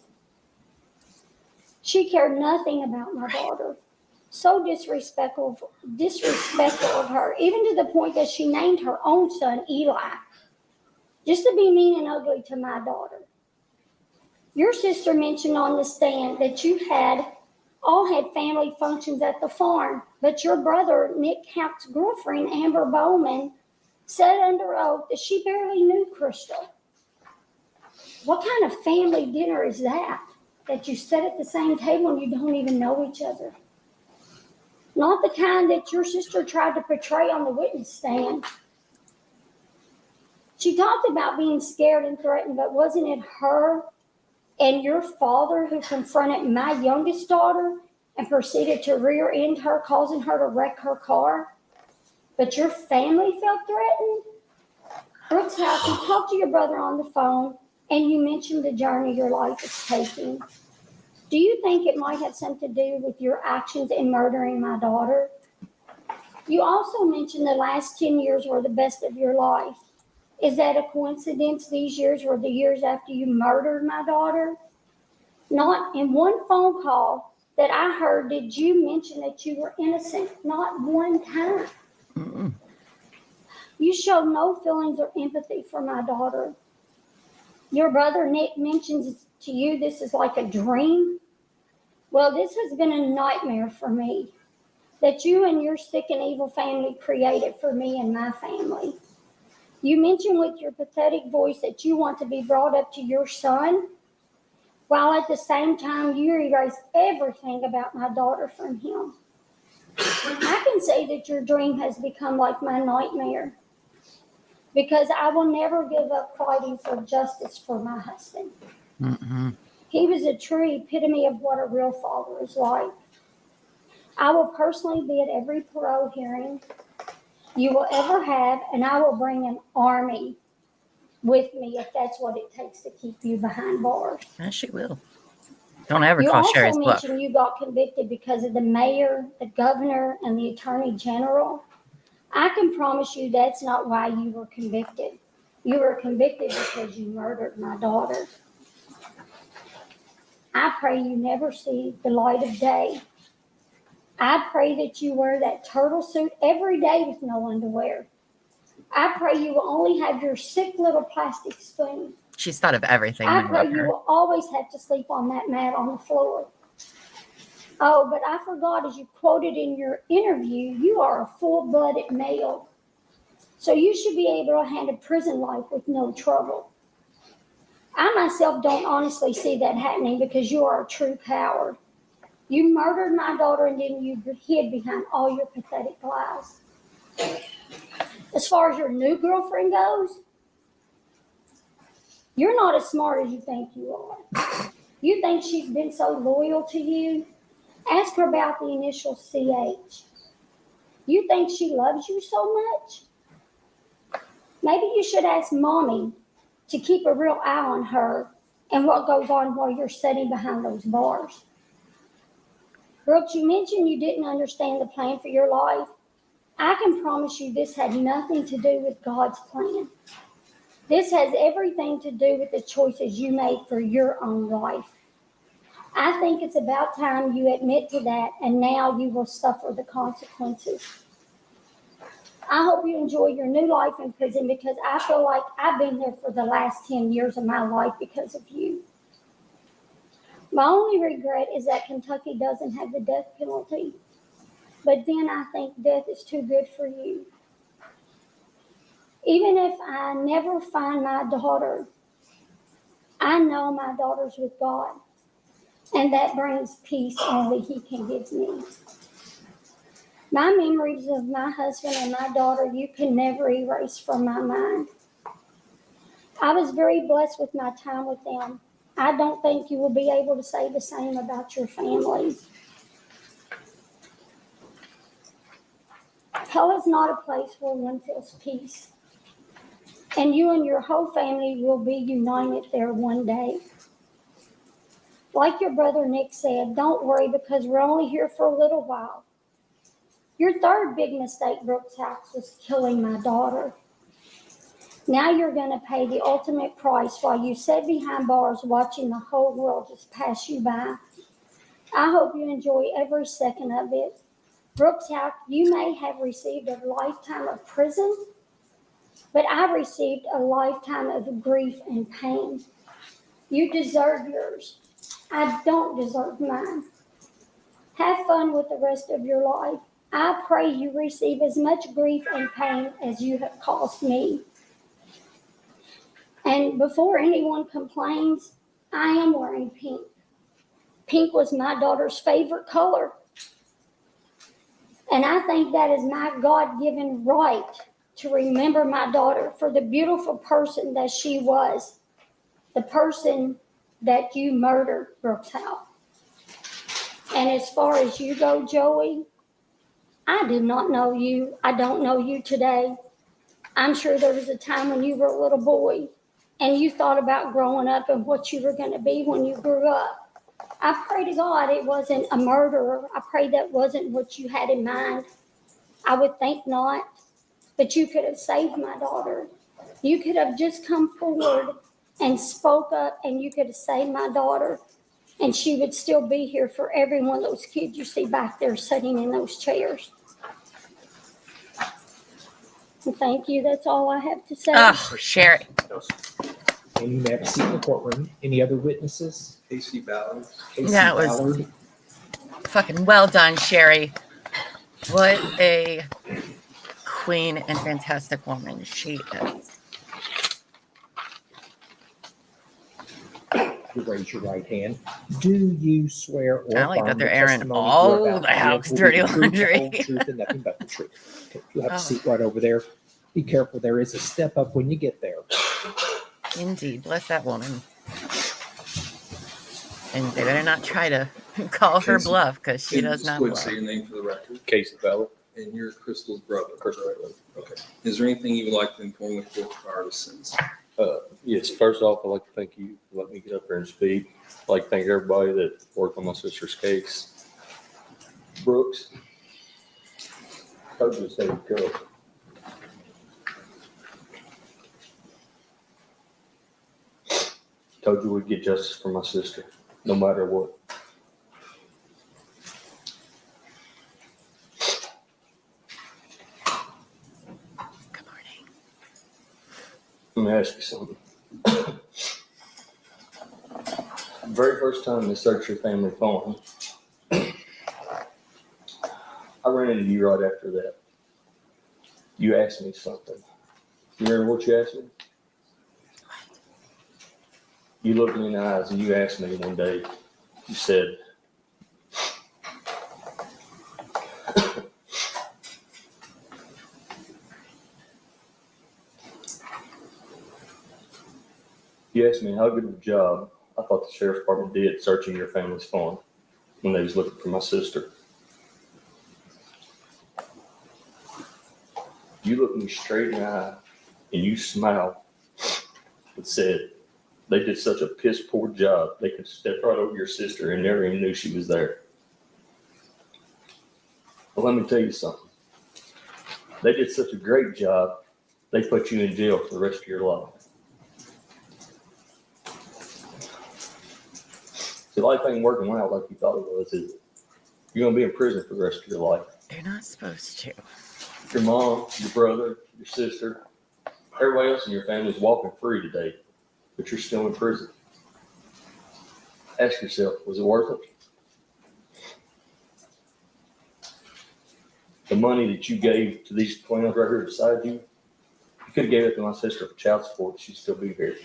She cared nothing about my daughter. So disrespectful of her, even to the point that she named her own son Eli, just to be mean and ugly to my daughter. Your sister mentioned on the stand that you all had family functions at the farm, but your brother, Nick Houck's girlfriend, Amber Bowman, said under oath that she barely knew Crystal. What kind of family dinner is that you sit at the same table and you don't even know each other? Not the kind that your sister tried to portray on the witness stand. She talked about being scared and threatened, but wasn't it her and your father who confronted my youngest daughter and proceeded to rear end her, causing her to wreck her car? But your family felt threatened? Brooks Houck, you talked to your brother on the phone and you mentioned the journey your life is taking. Do you think it might have something to do with your actions in murdering my daughter? You also mentioned the last 10 years were the best of your life. Is that a coincidence these years were the years after you murdered my daughter? Not in one phone call that I heard did you mention that you were innocent. Not one time. Mm-mm. You showed no feelings or empathy for my daughter. Your brother Nick mentions to you this is like a dream. Well, this has been a nightmare for me that you and your sick and evil family created for me and my family. You mentioned with your pathetic voice that you want to be brought up to your son, while at the same time you erase everything about my daughter from him. I can say that your dream has become like my nightmare because I will never give up fighting for justice for my husband. Mm-hmm. He was a true epitome of what a real father is like. I will personally be at every parole hearing you will ever have, and I will bring an army with me if that's what it takes to keep you behind bars. Yes, she will. Don't ever call Sherry's bluff. You also mentioned you got convicted because of the mayor, the governor, and the attorney general. I can promise you that's not why you were convicted. You were convicted because you murdered my daughter. I pray you never see the light of day. I pray that you wear that turtle suit every day with no underwear. I pray you will only have your sick little plastic spoon. She's thought of everything. I pray you will always have to sleep on that mat on the floor. Oh, but I forgot, as you quoted in your interview, you are a full-blooded male. So you should be able to handle prison life with no trouble. I myself don't honestly see that happening because you are a true coward. You murdered my daughter and then you hid behind all your pathetic lies. As far as your new girlfriend goes, you're not as smart as you think you are. You think she's been so loyal to you? Ask her about the initial CH. You think she loves you so much? Maybe you should ask Mommy to keep a real eye on her and what goes on while you're sitting behind those bars. Brooks, you mentioned you didn't understand the plan for your life. I can promise you this had nothing to do with God's plan. This has everything to do with the choices you made for your own life. I think it's about time you admit to that, and now you will suffer the consequences. I hope you enjoy your new life in prison because I feel like I've been there for the last 10 years of my life because of you. My only regret is that Kentucky doesn't have the death penalty. But then I think death is too good for you. Even if I never find my daughter, I know my daughter's with God. And that brings peace only He can give me. My memories of my husband and my daughter, you can never erase from my mind. I was very blessed with my time with them. I don't think you will be able to say the same about your family. Hell is not a place where one feels peace. And you and your whole family will be united there one day. Like your brother Nick said, don't worry because we're only here for a little while. Your third big mistake, Brooks Houck, was killing my daughter. Now you're going to pay the ultimate price while you sit behind bars watching the whole world just pass you by. I hope you enjoy every second of it. Brooks Houck, you may have received a lifetime of prison, but I received a lifetime of grief and pain. You deserve yours. I don't deserve mine. Have fun with the rest of your life. I pray you receive as much grief and pain as you have caused me. And before anyone complains, I am wearing pink. Pink was my daughter's favorite color. And I think that is my God-given right to remember my daughter for the beautiful person that she was, the person that you murdered, Brooks Houck. And as far as you go, Joey, I did not know you. I don't know you today. I'm sure there was a time when you were a little boy and you thought about growing up and what you were going to be when you grew up. I pray to God it wasn't a murderer. I pray that wasn't what you had in mind. I would think not, but you could have saved my daughter. You could have just come forward and spoke up, and you could have saved my daughter, and she would still be here for every one of those kids you see back there sitting in those chairs. And thank you. That's all I have to say. Oh, Sherry. And you may have a seat in the courtroom. Any other witnesses? Casey Ballard. Casey That was Ballard. fucking well done, Sherry. What a queen and fantastic woman she is. You raise your right hand. Do you swear or I like affirm that they're the airing testimony all you're about the to give Houck's will be dirty the truth, the laundry. whole truth, and nothing but the truth? Okay, you have Oh. a seat right over there. Be careful. There is a step up when you get there. Indeed. Bless that woman. And they better not try to call her Casey, bluff, because she And does just not go ahead and bluff. say your name for the record. Casey Ballard. And you're Crystal's brother. Crystal. Okay. Is there anything you would like to inform the court prior to sentencing? Yes, first off, I'd like to thank you for letting me get up there and speak. I'd like to thank everybody that worked on my sister's case. Brooks, told you to stay careful. Told you we'd get justice for my sister, no matter what. Good morning. Let me ask you something. The very first time they searched your family phone, I ran into you right after that. You asked me something. You remember what you asked me? You looked me in the eyes and you asked me one day, you said, you asked me how good of a job I thought the sheriff's department did searching your family's phone when they was looking for my sister. You looked me straight in the eye and you smiled and said, they did such a piss poor job. They could step right over your sister and never even knew she was there. Well, let me tell you something. They did such a great job, they put you in jail for the rest of your life. See, life ain't working out like you thought it was, is it? You're going to be in prison for the rest of your life. They're not supposed to. Your mom, your brother, your sister, everybody else in your family's walking free today, but you're still in prison. Ask yourself, was it worth it? The money that you gave to these clowns right here beside you, you could have gave it to my sister for child support. She'd still be here.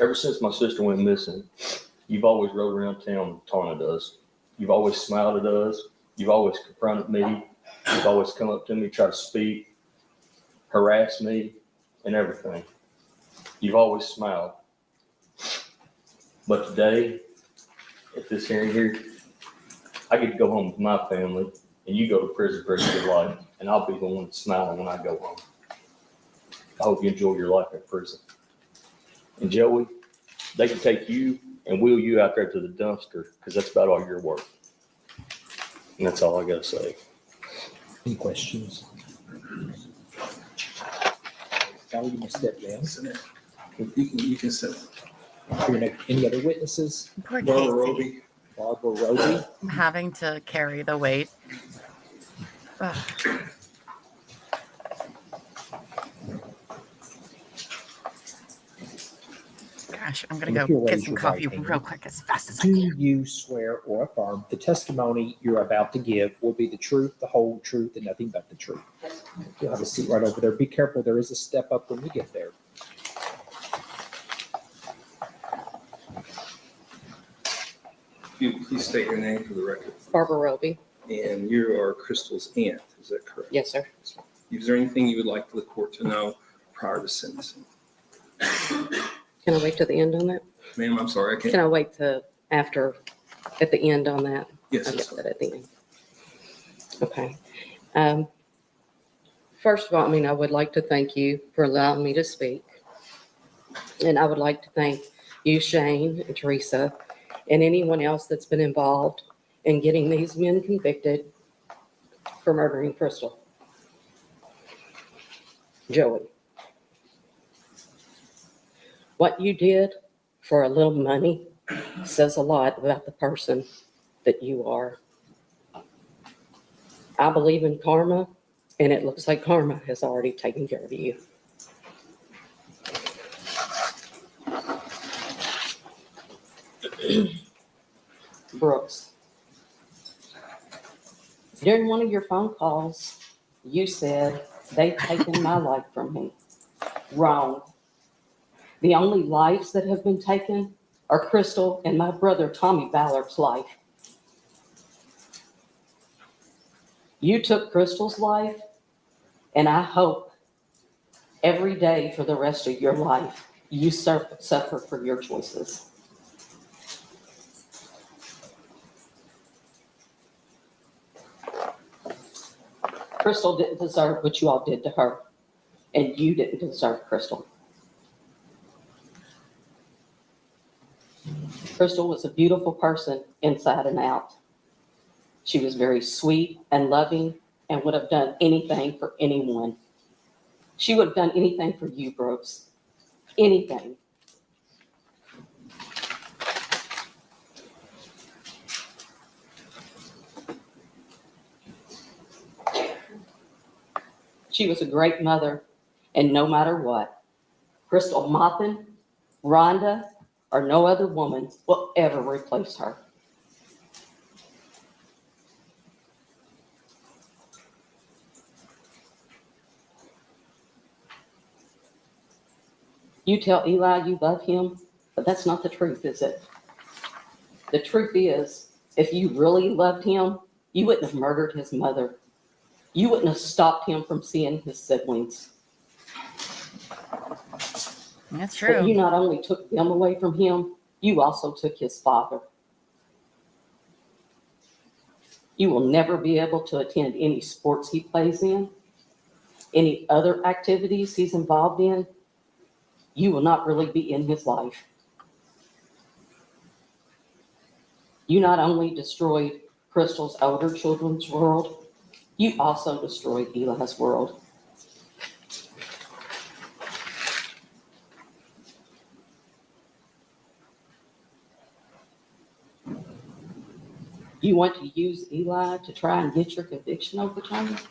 Ever since my sister went missing, you've always rode around town and taunted us. You've always smiled at us. You've always confronted me. You've always come up to me, tried to speak. harassed me, and everything. You've always smiled. But today, at this hearing here, I get to go home with my family, and you go to prison for the rest of your life, and I'll be the one smiling when I go home. I hope you enjoy your life in prison. And Joey, they can take you and wheel you out there to the dumpster, because that's about all you're worth. And that's all I got to say. Any questions? Sally, you can step down. You can sit. Any other witnesses? Poor Barbara Casey. Roby. Barbara Roby. Having to carry the weight. Ugh. Gosh, I'm going to If you'll go get raise some your coffee right hand. real quick as fast as I Do can. you swear or affirm the testimony you're about to give will be the truth, the whole truth, and nothing but the truth? You'll have a seat right over there. Be careful. There is a step up when you get there. Please state your name for the record. Barbara Roby. And you are Crystal's aunt, is that correct? Yes, sir. Is there anything you would like the court to know prior to sentencing? Can I wait till the end on that? Ma'am, I'm sorry, I Can can't. I wait to after, at the end on that? Yes, I'll that's get fine. that at the end. Okay. First of all, I would like to thank you for allowing me to speak. And I would like to thank you, Shane and Teresa, and anyone else that's been involved in getting these men convicted for murdering Crystal. Joey, what you did for a little money says a lot about the person that you are. I believe in karma, and it looks like karma has already taken care of you. Brooks, during one of your phone calls, you said they've taken my life from me. Wrong. The only lives that have been taken are Crystal and my brother Tommy Ballard's life. You took Crystal's life, and I hope every day for the rest of your life you suffer for your choices. Crystal didn't deserve what you all did to her, and you didn't deserve Crystal. Crystal was a beautiful person inside and out. She was very sweet and loving and would have done anything for anyone. She would have done anything for you, Brooks. Anything. She was a great mother, and no matter what, Crystal Maupin, Rhonda, or no other woman will ever replace her. You tell Eli you love him, but that's not the truth, is it? The truth is, if you really loved him, you wouldn't have murdered his mother. You wouldn't have stopped him from seeing his siblings. That's But true. you not only took them away from him, you also took his father. You will never be able to attend any sports he plays in, any other activities he's involved in. You will not really be in his life. You not only destroyed Crystal's older children's world, you also destroyed Eli's world. You want to use Eli to try and get your conviction overturned?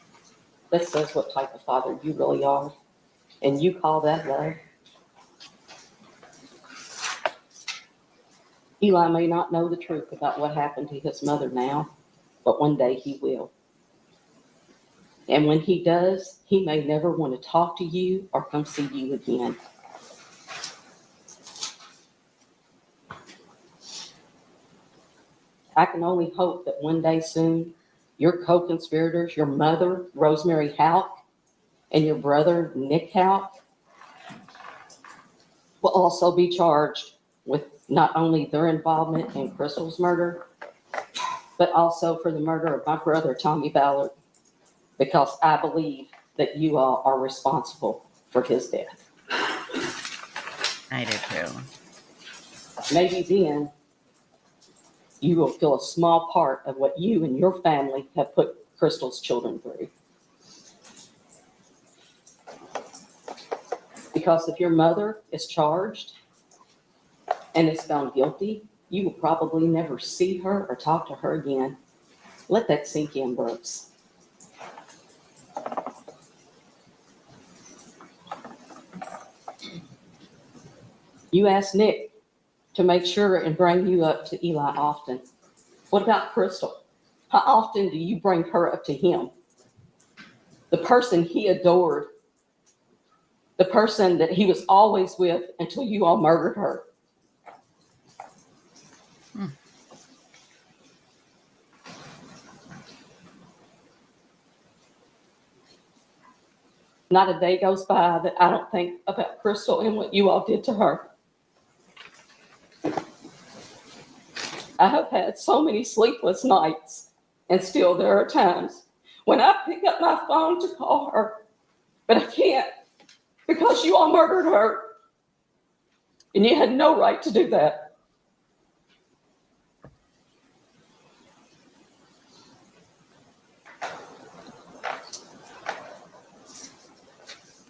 That says what type of father you really are. And you call that love? Eli may not know the truth about what happened to his mother now, but one day he will. And when he does, he may never want to talk to you or come see you again. I can only hope that one day soon, your co-conspirators, your mother, Rosemary Houck, and your brother, Nick Houck, will also be charged with not only their involvement in Crystal's murder, but also for the murder of my brother, Tommy Ballard, because I believe that you all are responsible for his death. I do too. Maybe then you will feel a small part of what you and your family have put Crystal's children through. Because if your mother is charged and is found guilty, you will probably never see her or talk to her again. Let that sink in, Brooks. You asked Nick to make sure and bring you up to Eli often. What about Crystal? How often do you bring her up to him? The person he adored, the person that he was always with until you all murdered her. Not a day goes by that I don't think about Crystal and what you all did to her. I have had so many sleepless nights, and still there are times when I pick up my phone to call her, but I can't because you all murdered her, and you had no right to do that.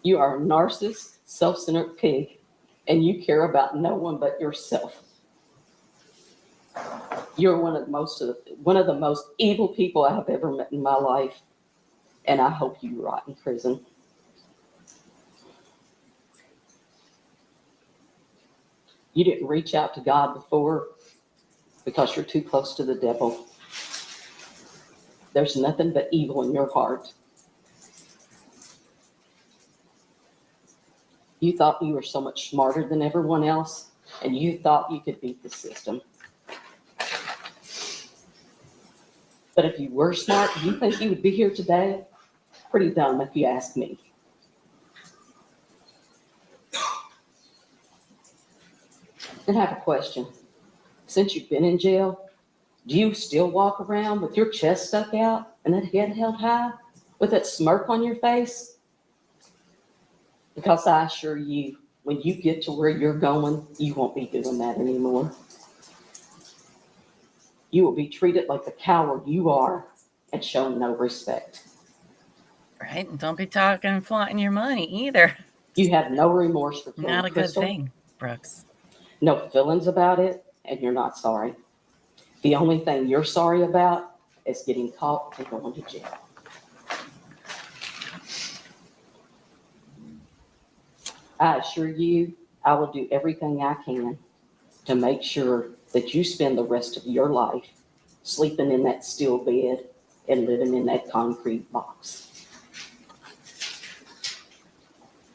You are a narcissist, self-centered pig, and you care about no one but yourself. You're one of the most evil people I have ever met in my life, and I hope you rot in prison. You didn't reach out to God before because you're too close to the devil. There's nothing but evil in your heart. You thought you were so much smarter than everyone else, and you thought you could beat the system. But if you were smart, do you think you would be here today? Pretty dumb if you ask me. And I have a question. Since you've been in jail, do you still walk around with your chest stuck out and that head held high with that smirk on your face? Because I assure you, when you get to where you're going, you won't be doing that anymore. You will be treated like the coward you are and shown no respect. Right, and don't be talking and flaunting your money either. You have no remorse for killing Not a Crystal. good thing, Brooks. No feelings about it, and you're not sorry. The only thing you're sorry about is getting caught and going to jail. I assure you, I will do everything I can to make sure that you spend the rest of your life sleeping in that steel bed and living in that concrete box.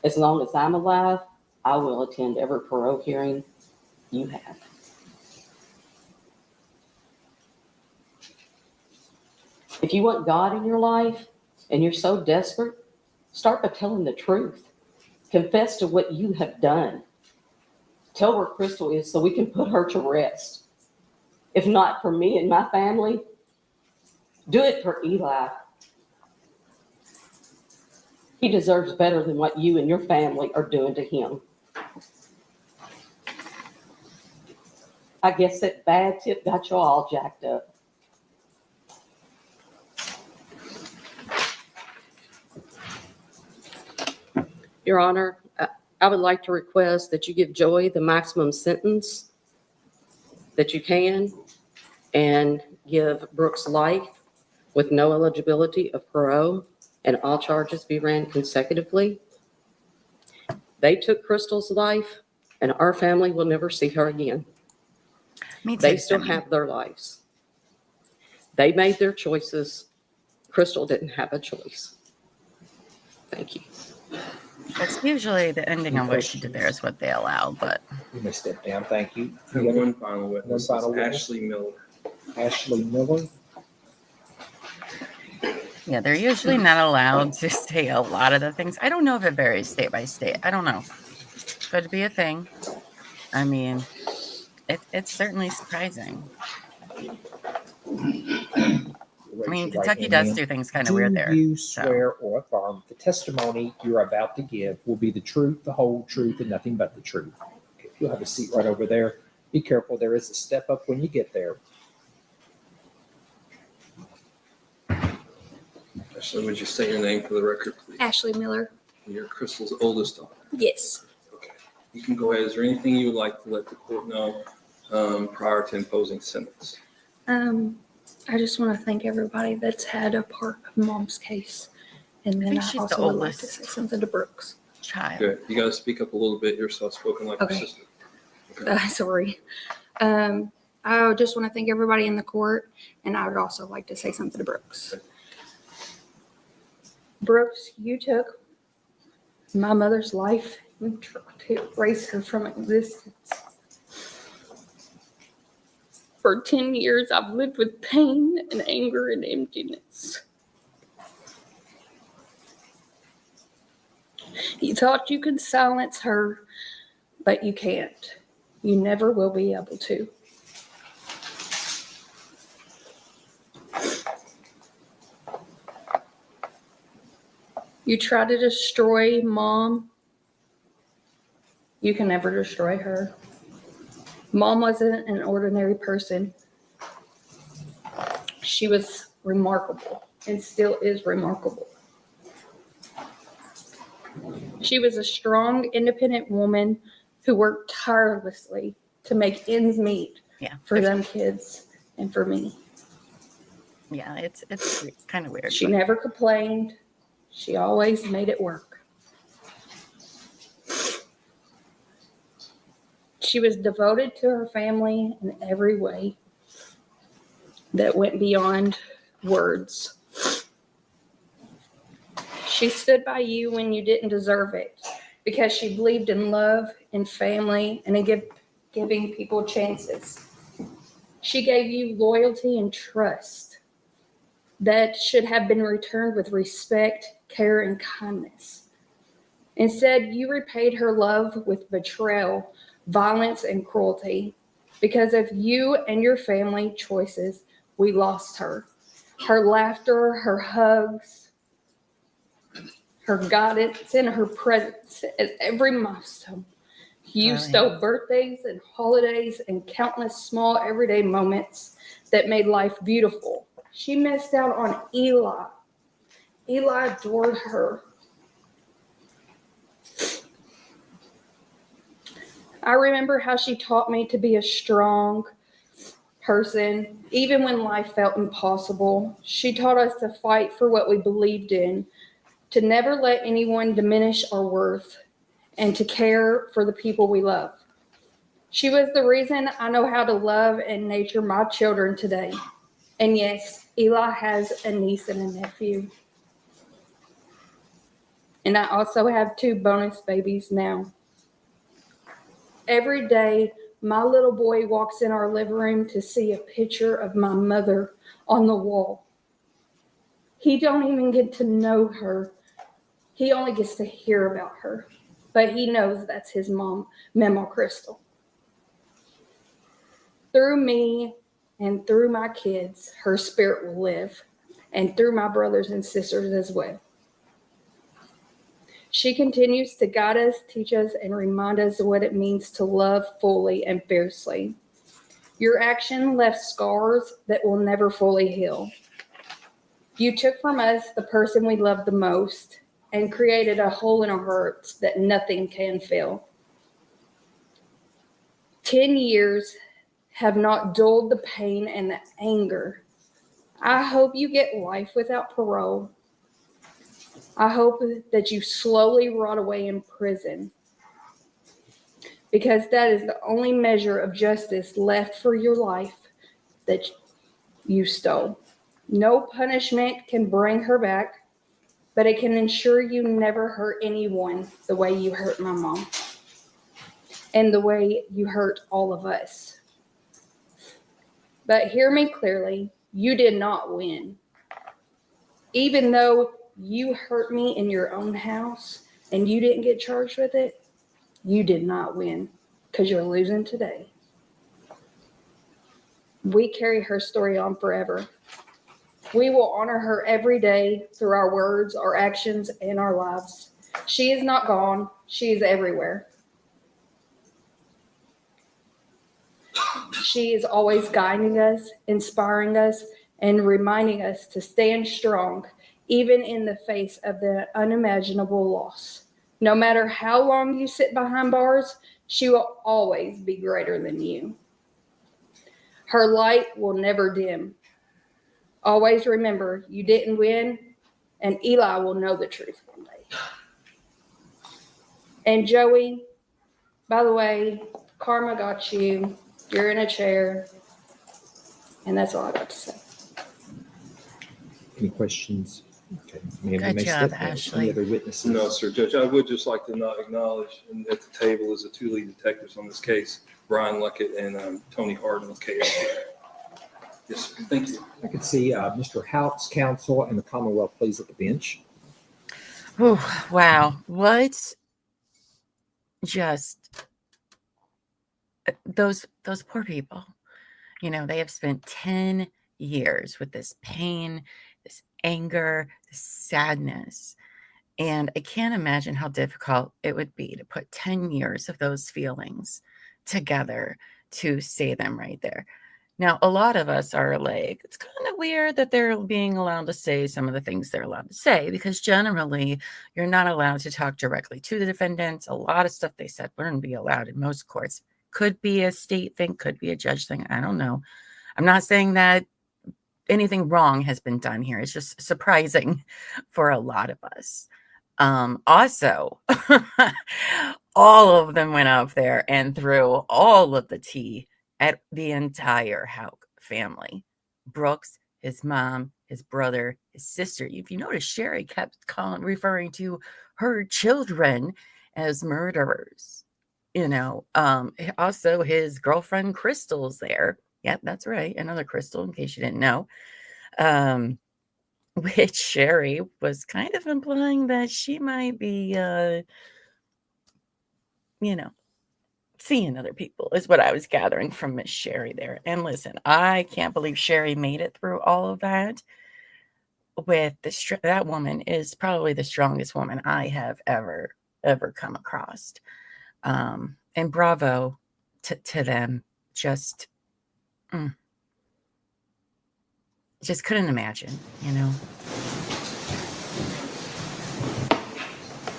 As long as I'm alive, I will attend every parole hearing you have. If you want God in your life and you're so desperate, start by telling the truth. Confess to what you have done. Tell where Crystal is so we can put her to rest. If not for me and my family, do it for Eli. He deserves better than what you and your family are doing to him. I guess that bad tip got you all jacked up. Your Honor, I would like to request that you give Joey the maximum sentence that you can and give Brooks life with no eligibility of parole, and all charges be ran consecutively. They took Crystal's life, and our family will never see her again. They still have their lives. They made their choices. Crystal didn't have a choice. Thank you. It's usually the ending of what she did there is what they allow, but You may step down, thank you. And one final witness, One final is witness. Ashley Miller. Ashley Miller. Yeah, they're usually not allowed to say a lot of the things. I don't know if it varies state by state. I don't know. Could be a thing. I mean, it's certainly surprising. I mean, Kentucky does do things kind of weird there. Do you swear or affirm the testimony you're about to give will be the truth, the whole truth, and nothing but the truth? Okay, you'll have a seat right over there. Be careful. There is a step up when you get there. Ashley, would you say your name for the record, please? Ashley Miller. You're Crystal's oldest daughter. Yes. Okay. You can go ahead. Is there anything you would like to let the court know prior to imposing sentence? I just want to thank everybody that's had a part of Mom's case. And then I also would like to say something to Brooks. Child. Good. You got to speak up a little bit. You're soft-spoken like your sister. Okay. Sorry. I just want to thank everybody in the court, and I would also like to say something to Brooks. Okay. Brooks, you took my mother's life and tried to erase her from existence. For 10 years, I've lived with pain and anger and emptiness. You thought you could silence her, but you can't. You never will be able to. You try to destroy Mom. You can never destroy her. Mom wasn't an ordinary person. She was remarkable and still is remarkable. She was a strong, independent woman who worked tirelessly to make ends meet for them kids and for me. Yeah, it's kind of weird. She never complained. She always made it work. She was devoted to her family in every way that went beyond words. She stood by you when you didn't deserve it because she believed in love and family and in giving people chances. She gave you loyalty and trust that should have been returned with respect, care, and kindness. Instead, you repaid her love with betrayal, violence, and cruelty. Because of you and your family choices, we lost her. Her laughter, her hugs, her guidance, and her presence at every milestone. You stole birthdays and holidays and countless small everyday moments that made life beautiful. She missed out on Eli. Eli adored her. I remember how she taught me to be a strong person, even when life felt impossible. She taught us to fight for what we believed in, to never let anyone diminish our worth, and to care for the people we love. She was the reason I know how to love and nurture my children today. And yes, Eli has a niece and a nephew. And I also have 2 bonus babies now. Every day, my little boy walks in our living room to see a picture of my mother on the wall. He don't even get to know her. He only gets to hear about her. But he knows that's his mom, Memo Crystal. Through me and through my kids, her spirit will live, and through my brothers and sisters as well. She continues to guide us, teach us, and remind us of what it means to love fully and fiercely. Your action left scars that will never fully heal. You took from us the person we loved the most and created a hole in our hearts that nothing can fill. 10 years have not dulled the pain and the anger. I hope you get life without parole. I hope that you slowly rot away in prison, because that is the only measure of justice left for your life that you stole. No punishment can bring her back, but it can ensure you never hurt anyone the way you hurt my mom and the way you hurt all of us. But hear me clearly, you did not win. Even though you hurt me in your own house and you didn't get charged with it, you did not win because you're losing today. We carry her story on forever. We will honor her every day through our words, our actions, and our lives. She is not gone. She is everywhere. She is always guiding us, inspiring us, and reminding us to stand strong, even in the face of the unimaginable loss. No matter how long you sit behind bars, she will always be greater than you. Her light will never dim. Always remember, you didn't win, and Eli will know the truth one day. And Joey, by the way, karma got you. You're in a chair. And that's all I got to say. Any questions? Okay. Good job, Ashley. Any other witnesses? No, sir, Judge. I would just like to not acknowledge at the table is the two lead detectives on this case, Brian Luckett and Tony Harden with KOP. Yes, sir. Thank you. I could see Mr. Houck's counsel and the Commonwealth please at the bench. Oh, wow. What? Just those poor people. You know, they have spent 10 years with this pain, this anger, this sadness. And I can't imagine how difficult it would be to put 10 years of those feelings together to say them right there. Now, a lot of us are like, it's kind of weird that they're being allowed to say some of the things they're allowed to say, because generally you're not allowed to talk directly to the defendants. A lot of stuff they said wouldn't be allowed in most courts. Could be a state thing, could be a judge thing. I don't know. I'm not saying that anything wrong has been done here. It's just surprising for a lot of us. Also, all of them went up there and threw all of the tea at the entire Houck family. Brooks, his mom, his brother, his sister. If you notice, Sherry kept referring to her children as murderers. You know, also his girlfriend Crystal's there. Yep, that's right. Another Crystal, in case you didn't know. Which Sherry was kind of implying that she might be, seeing other people, is what I was gathering from Miss Sherry there. And listen, I can't believe Sherry made it through all of that. With that woman is probably the strongest woman I have ever come across. And bravo to them. Just couldn't imagine,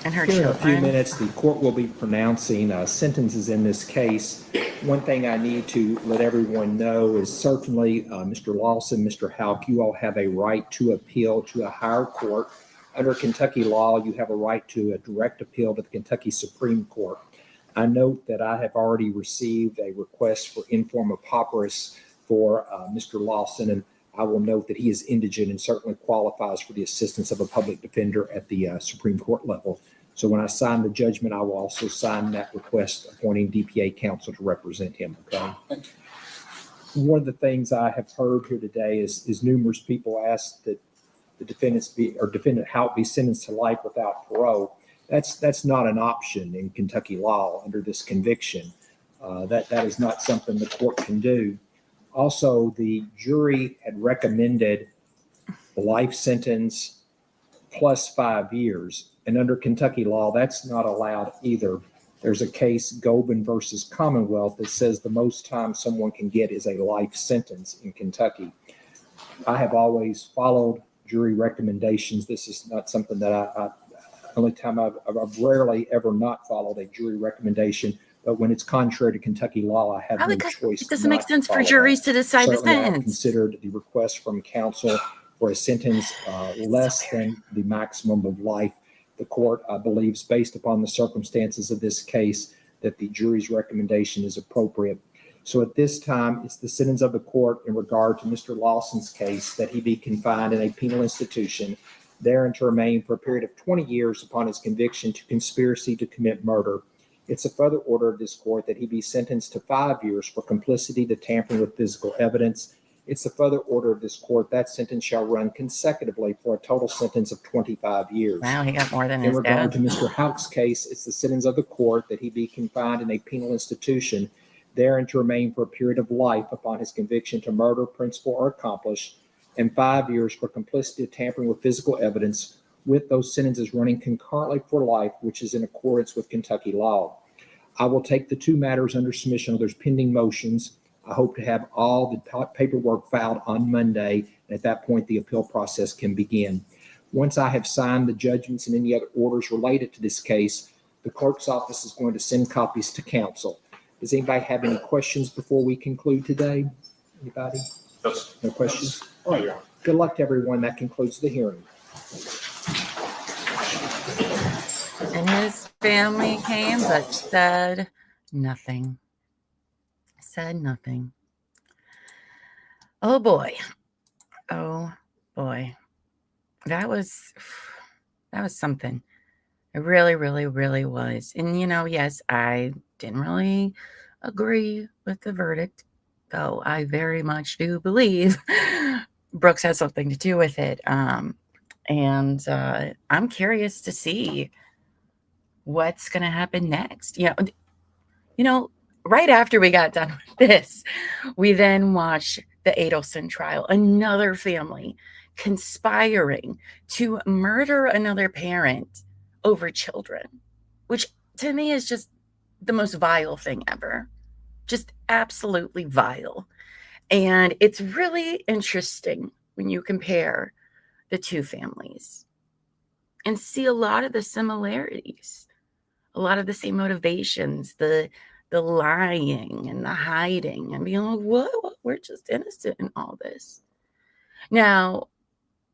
And her Here in a children. few minutes, the court will be pronouncing sentences in this case. One thing I need to let everyone know is certainly Mr. Lawson, Mr. Houck, you all have a right to appeal to a higher court. Under Kentucky law, you have a right to a direct appeal to the Kentucky Supreme Court. I note that I have already received a request for informa pauperis for Mr. Lawson, and I will note that he is indigent and certainly qualifies for the assistance of a public defender at the Supreme Court level. So when I sign the judgment, I will also sign that request appointing DPA counsel to represent him. Okay. One of the things I have heard here today is numerous people ask that the defendant Houck be sentenced to life without parole. That's not an option in Kentucky law under this conviction. That is not something the court can do. Also, the jury had recommended the life sentence plus 5 years. And under Kentucky law, that's not allowed either. There's a case, Goben versus Commonwealth, that says the most time someone can get is a life sentence in Kentucky. I have always followed jury recommendations. This is not something that only time I've rarely ever not followed a jury recommendation. But when it's contrary to Kentucky law, I have no choice. It doesn't make sense for juries to decide the sentence. I considered the request from counsel for a sentence less than the maximum of life. The court believes, based upon the circumstances of this case, that the jury's recommendation is appropriate. So at this time, it's the sentence of the court in regard to Mr. Lawson's case that he be confined in a penal institution, there and to remain for a period of 20 years upon his conviction to conspiracy to commit murder. It's a further order of this court that he be sentenced to 5 years for complicity to tampering with physical evidence It's the further order of this court that sentence shall run consecutively for a total sentence of 25 years. Wow, he got more than In his regard dad. to Mr. Houck's case, it's the sentence of the court that he be confined in a penal institution, therein to remain for a period of life upon his conviction to murder, principal, or accomplice, and 5 years for complicity of tampering with physical evidence, with those sentences running concurrently for life, which is in accordance with Kentucky law. I will take the two matters under submission. There's pending motions. I hope to have all the paperwork filed on Monday, and at that point, the appeal process can begin. Once I have signed the judgments and any other orders related to this case, the clerk's office is going to send copies to counsel. Does anybody have any questions before we conclude today? Anybody? No questions? All right. Good luck to everyone. That concludes the hearing. And his family came but said nothing. Said nothing. Oh boy. Oh boy. That was something. It really, really, really was. And yes, I didn't really agree with the verdict, though I very much do believe Brooks had something to do with it. And I'm curious to see what's going to happen next. Right after we got done with this, we then watched the Adelson trial, another family conspiring to murder another parent over children, which to me is just the most vile thing ever. Just absolutely vile. And it's really interesting when you compare the two families and see a lot of the similarities, a lot of the same motivations, the lying and the hiding and being like, what? We're just innocent in all this. Now,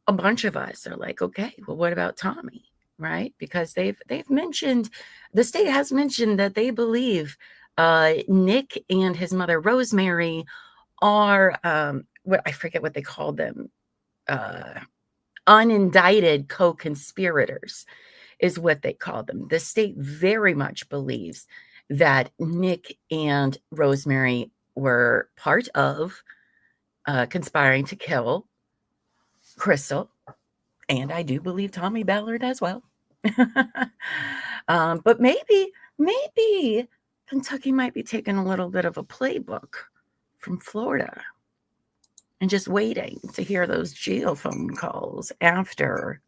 a bunch of us are like, okay, well, what about Tommy? Right? Because they've mentioned, the state has mentioned that they believe Nick and his mother Rosemary are what I forget what they called them, unindicted co-conspirators is what they call them. The state very much believes that Nick and Rosemary were part of conspiring to kill Crystal, and I do believe Tommy Ballard as well. But maybe Kentucky might be taking a little bit of a playbook from Florida and just waiting to hear those jail phone calls after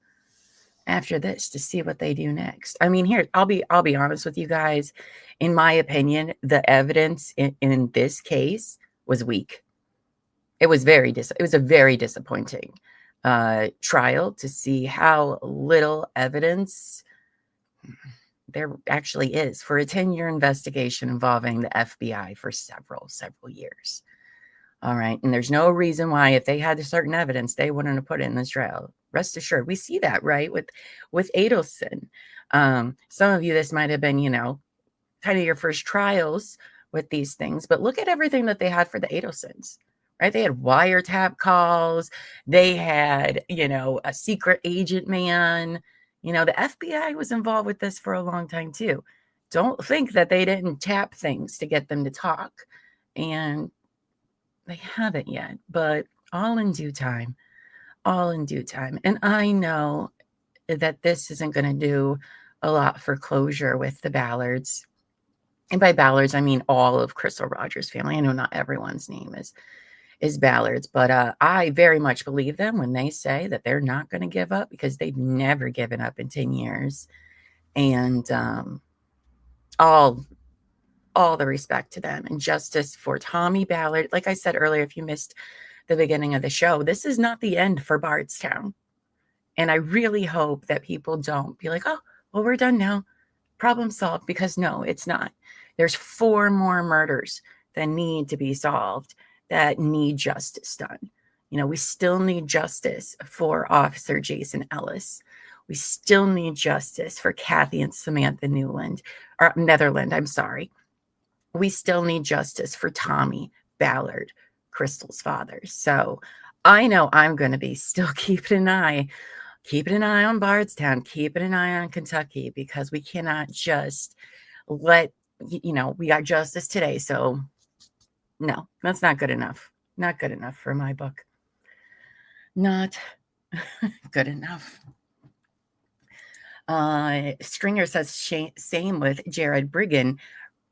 this to see what they do next. I mean, here, I'll be honest with you guys. In my opinion, the evidence in this case was weak. It was a very disappointing trial to see how little evidence there actually is for a 10-year investigation involving the FBI for several years. All right. And there's no reason why, if they had certain evidence, they wouldn't have put it in this trial. Rest assured, we see that, right? With Adelson. Some of you, this might have been, kind of your first trials with these things, but look at everything that they had for the Adelsons, right? They had wiretap calls. They had, a secret agent man. The FBI was involved with this for a long time too. Don't think that they didn't tap things to get them to talk. And they haven't yet, but all in due time. And I know that this isn't going to do a lot for closure with the Ballards. And by Ballards, I mean all of Crystal Rogers' family. I know not everyone's name is Ballards, but I very much believe them when they say that they're not going to give up, because they've never given up in 10 years. And all the respect to them, and justice for Tommy Ballard. Like I said earlier, if you missed the beginning of the show, this is not the end for Bardstown. And I really hope that people don't be like, oh, well, we're done now. Problem solved, because no, it's not. There's 4 more murders that need to be solved, that need justice done. We still need justice for Officer Jason Ellis. We still need justice for Kathy and Samantha Netherland. I'm sorry. We still need justice for Tommy Ballard, Crystal's father. So I know I'm going to be still keeping an eye on Bardstown, keeping an eye on Kentucky, because we cannot just let, we got justice today. So no, that's not good enough. Not good enough for my book. Not good enough. Stringer says same with Jared Brigham.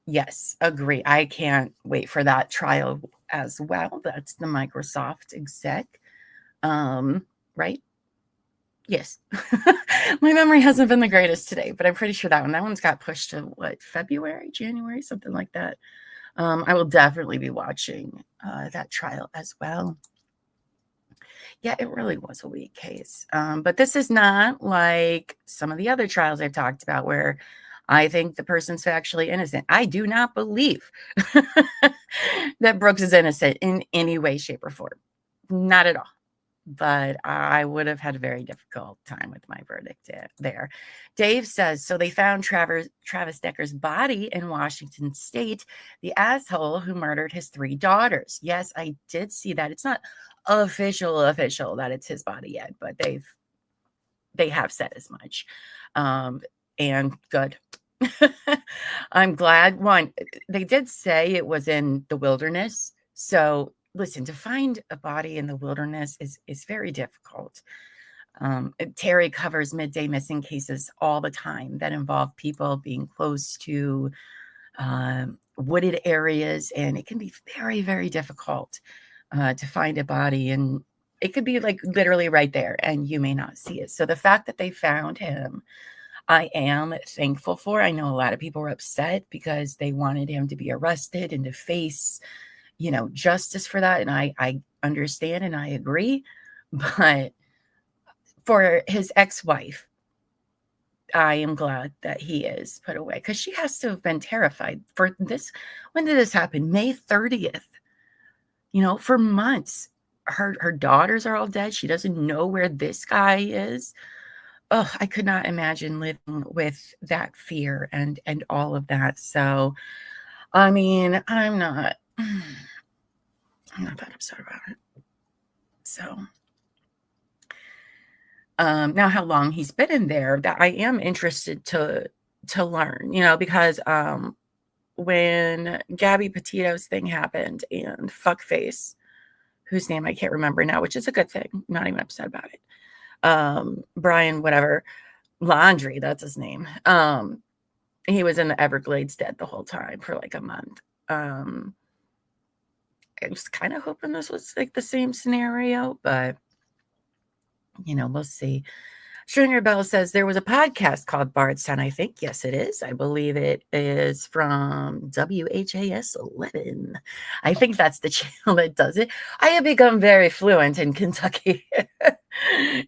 Yes, agree. I can't wait for that trial as well. That's the Microsoft exec. Right? Yes. My memory hasn't been the greatest today, but I'm pretty sure that one's got pushed to February, January, something like that. I will definitely be watching that trial as well. Yeah, it really was a weak case. But this is not like some of the other trials I've talked about where I think the person's factually innocent. I do not believe that Brooks is innocent in any way, shape, or form. Not at all. But I would have had a very difficult time with my verdict there. Dave says, so they found Travis Decker's body in Washington State, the asshole who murdered his 3 daughters. Yes, I did see that. It's not official that it's his body yet, but they have said as much. And good. I'm glad. One, they did say it was in the wilderness. So listen, to find a body in the wilderness is very difficult. Terry covers midday missing cases all the time that involve people being close to wooded areas, and it can be very, very difficult to find a body, and it could be like literally right there, and you may not see it. So the fact that they found him, I am thankful for. I know a lot of people were upset because they wanted him to be arrested and to face justice for that. And I understand and I agree. But for his ex-wife, I am glad that he is put away, because she has to have been terrified for this. When did this happen? May 30th. For months. Her daughters are all dead. She doesn't know where this guy is. Oh, I could not imagine living with that fear and all of that. So, I mean, I'm not that upset about it. So, now how long he's been in there, that I am interested to learn, because when Gabby Petito's thing happened and Fuckface, whose name I can't remember now, which is a good thing, I'm not even upset about it. Brian, whatever, Laundrie, that's his name. He was in the Everglades dead the whole time for like a month. I was kind of hoping this was like the same scenario, but we'll see. Stringer Bell says there was a podcast called Bardstown, I think. Yes, it is. I believe it is from WHAS 11. I think that's the channel that does it. I have become very fluent in Kentucky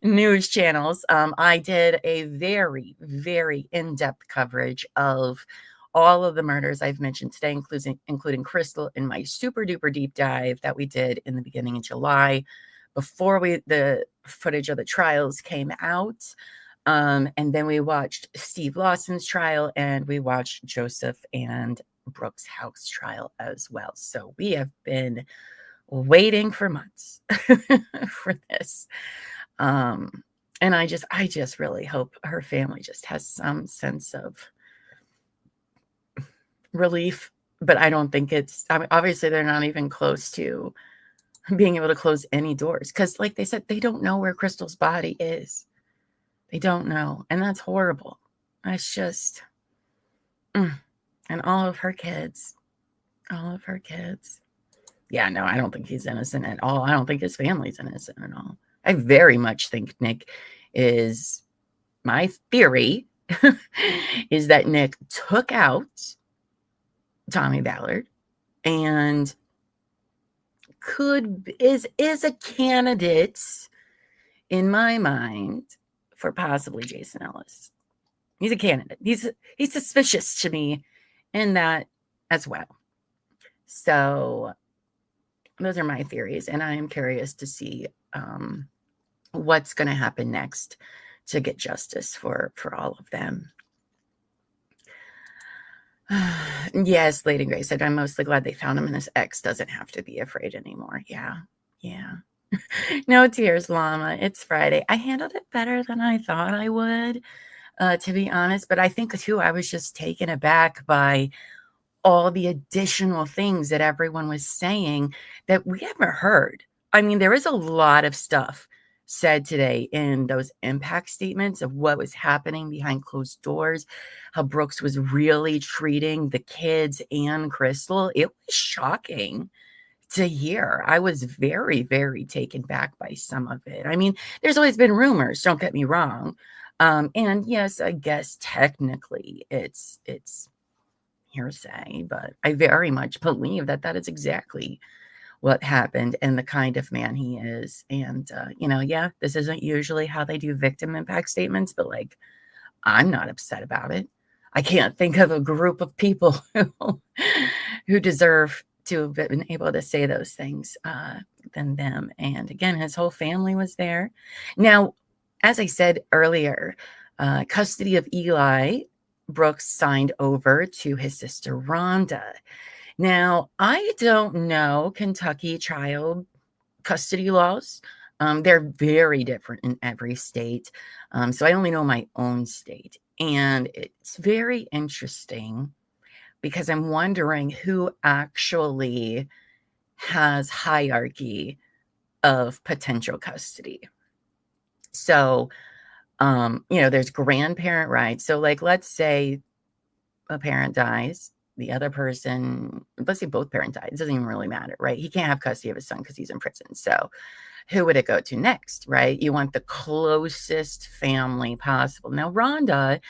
news channels. I did a very, very in-depth coverage of all of the murders I've mentioned today, including Crystal, in my super duper deep dive that we did in the beginning of July, before the footage of the trials came out. And then we watched Steve Lawson's trial, and we watched Joseph and Brooks Houck's trial as well. So we have been waiting for months for this. And I just really hope her family just has some sense of relief, but I don't think obviously they're not even close to being able to close any doors, because like they said, they don't know where Crystal's body is. They don't know, and that's horrible. It's just and all of her kids. Yeah, no, I don't think he's innocent at all. I don't think his family's innocent at all. I very much think Nick is, my theory is that Nick took out Tommy Ballard and is a candidate in my mind for possibly Jason Ellis. He's a candidate. He's suspicious to me in that as well. So those are my theories, and I am curious to see what's going to happen next to get justice for all of them. Yes, Lady Grace said, I'm mostly glad they found him, and his ex doesn't have to be afraid anymore. Yeah. No tears, Llama. It's Friday. I handled it better than I thought I would, to be honest. But I think, too, I was just taken aback by all the additional things that everyone was saying that we haven't heard. I mean, there is a lot of stuff said today in those impact statements of what was happening behind closed doors, how Brooks was really treating the kids and Crystal. It was shocking to hear. I was very, very taken back by some of it. I mean, there's always been rumors, don't get me wrong. And yes, I guess technically it's hearsay, but I very much believe that that is exactly what happened and the kind of man he is. And, yeah, this isn't usually how they do victim impact statements, but like, I'm not upset about it. I can't think of a group of people who deserve to have been able to say those things than them. And again, his whole family was there. Now, as I said earlier, custody of Eli, Brooks signed over to his sister Rhonda. Now, I don't know Kentucky child custody laws. They're very different in every state. So I only know my own state. And it's very interesting because I'm wondering who actually has hierarchy of potential custody. So, there's grandparent rights. So like, let's say a parent dies, the other person, let's say both parents died. It doesn't even really matter, right? He can't have custody of his son because he's in prison. So who would it go to next, right? You want the closest family possible. Now, Rhonda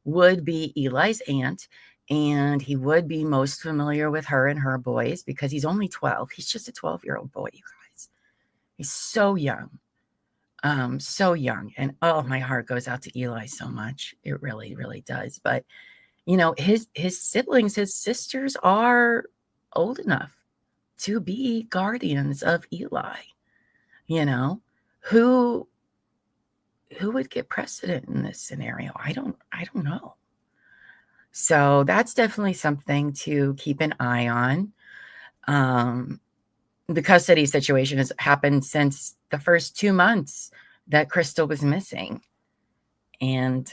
would be Eli's aunt, and he would be most familiar with her and her boys because he's only 12. He's just a 12-year-old boy, you guys. He's so young. So young. And oh, my heart goes out to Eli so much. It really, really does. But his siblings, his sisters are old enough to be guardians of Eli. Who would get precedent in this scenario? I don't know. So that's definitely something to keep an eye on. The custody situation has happened since the first 2 months that Crystal was missing. And,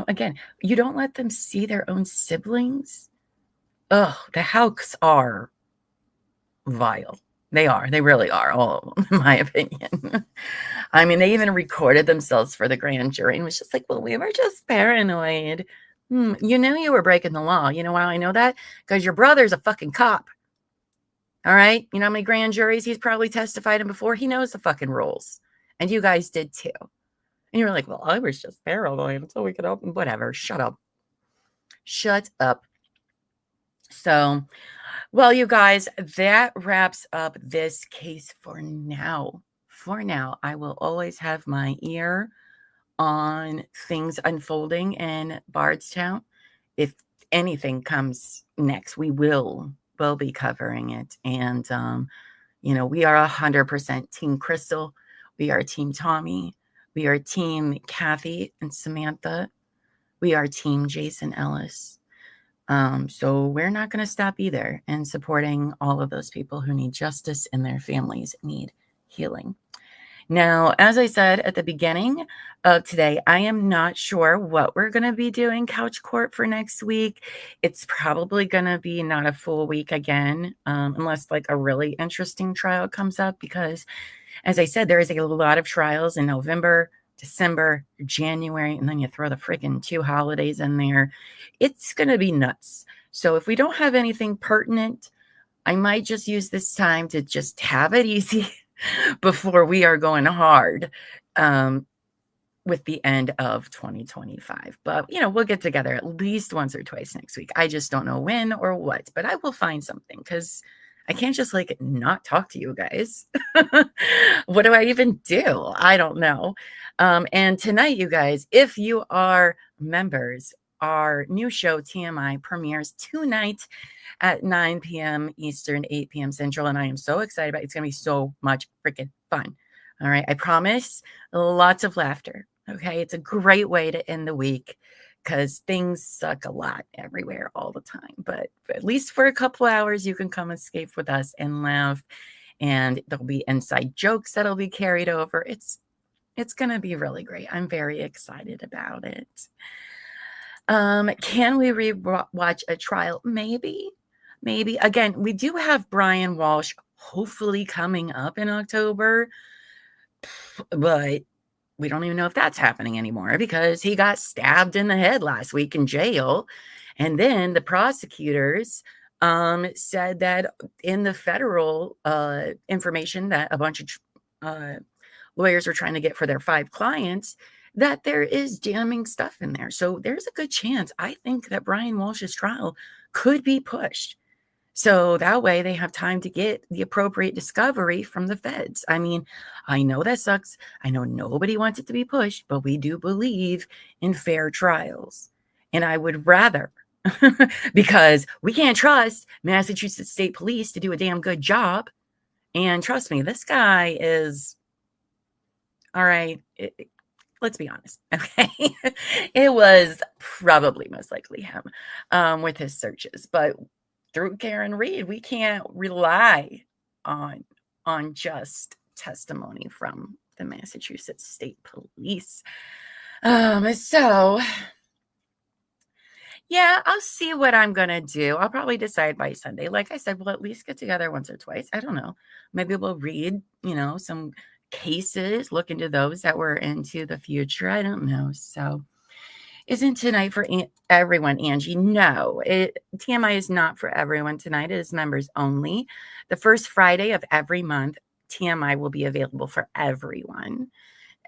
again, you don't let them see their own siblings. The Houcks are vile. They are. They really are, all of them, in my opinion. I mean, they even recorded themselves for the grand jury and was just like, well, we were just paranoid. You knew you were breaking the law. You know why I know that? Because your brother's a fucking cop. All right? You know how many grand juries he's probably testified in before? He knows the fucking rules. And you guys did too. And you were like, well, I was just paranoid until we could open. Whatever. Shut up. Shut up. So, well, you guys, that wraps up this case for now. For now, I will always have my ear on things unfolding in Bardstown. If anything comes next, we will be covering it. And, we are 100% Team Crystal. We are Team Tommy. We are Team Kathy and Samantha. We are Team Jason Ellis. So we're not going to stop either in supporting all of those people who need justice and their families need healing. Now, as I said at the beginning of today, I am not sure what we're going to be doing couch court for next week. It's probably going to be not a full week again, unless like a really interesting trial comes up, because as I said, there is a lot of trials in November, December, January, and then you throw the freaking 2 holidays in there. It's going to be nuts. So if we don't have anything pertinent, I might just use this time to just have it easy before we are going hard with the end of 2025. But, we'll get together at least once or twice next week. I just don't know when or what, but I will find something because I can't just not talk to you guys. What do I even do? I don't know. And tonight, you guys, if you are members, our new show, TMI, premieres tonight at 9 p.m. Eastern, 8 p.m. Central. And I am so excited about it. It's going to be so much freaking fun. All right. I promise lots of laughter. Okay. It's a great way to end the week because things suck a lot everywhere all the time. But at least for a couple hours, you can come escape with us and laugh. And there'll be inside jokes that'll be carried over. It's going to be really great. I'm very excited about it. Can we watch a trial? Maybe. maybe. Again, we do have Brian Walsh hopefully coming up in October, but we don't even know if that's happening anymore because he got stabbed in the head last week in jail. And then the prosecutors said that in the federal information that a bunch of lawyers are trying to get for their 5 clients, that there is damning stuff in there. So there's a good chance, I think, that Brian Walsh's trial could be pushed. So that way they have time to get the appropriate discovery from the feds. I mean, I know that sucks. I know nobody wants it to be pushed, but we do believe in fair trials. And I would rather, because we can't trust Massachusetts State Police to do a damn good job. And trust me, this guy is, all right, let's be honest, okay? It was probably most likely him with his searches. But through Karen Reed, we can't rely on just testimony from the Massachusetts State Police. So, yeah, I'll see what I'm going to do. I'll probably decide by Sunday. Like I said, we'll at least get together once or twice. I don't know. Maybe we'll read, some cases, look into those that were into the future. I don't know. So, isn't tonight for everyone, Angie? No, TMI is not for everyone tonight. It is members only. The first Friday of every month, TMI will be available for everyone.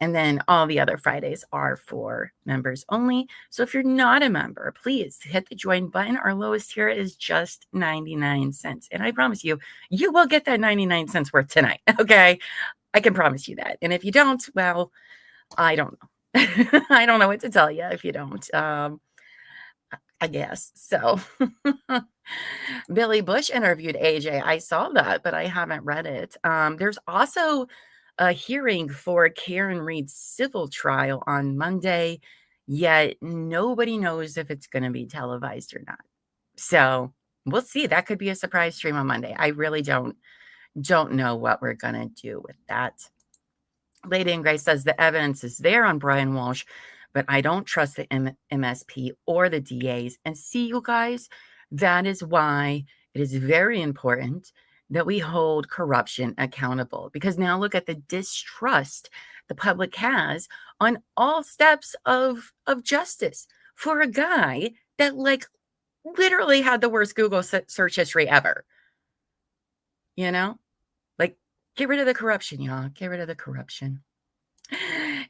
And then all the other Fridays are for members only. So if you're not a member, please hit the join button. Our lowest tier is just 99 cents. And I promise you, you will get that 99 cents worth tonight. Okay. I can promise you that. And if you don't, well, I don't know. I don't know what to tell you if you don't, I guess. So Billy Bush interviewed AJ. I saw that, but I haven't read it. There's also a hearing for Karen Reed's civil trial on Monday, yet nobody knows if it's going to be televised or not. So we'll see. That could be a surprise stream on Monday. I really don't know what we're going to do with that. Lady and Grace says the evidence is there on Brian Walsh, but I don't trust the MSP or the DAs. And see, you guys, that is why it is very important that we hold corruption accountable. Because now look at the distrust the public has on all steps of justice for a guy that literally had the worst Google search history ever. Get rid of the corruption, y'all. Get rid of the corruption.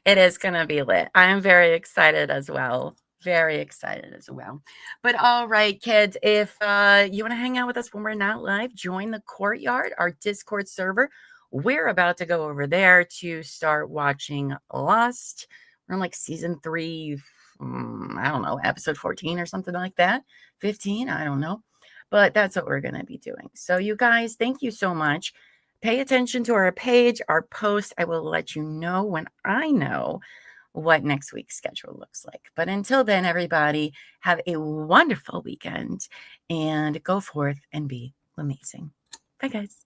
It is going to be lit. I'm very excited as well. Very excited as well. But all right, kids, if you want to hang out with us when we're not live, join the Courtyard, our Discord server. We're about to go over there to start watching Lost. We're on season 3, I don't know, episode 14 or something like that. 15, I don't know. But that's what we're going to be doing. So you guys, thank you so much. Pay attention to our page, our post. I will let you know when I know what next week's schedule looks like. But until then, everybody, have a wonderful weekend and go forth and be amazing. Bye, guys.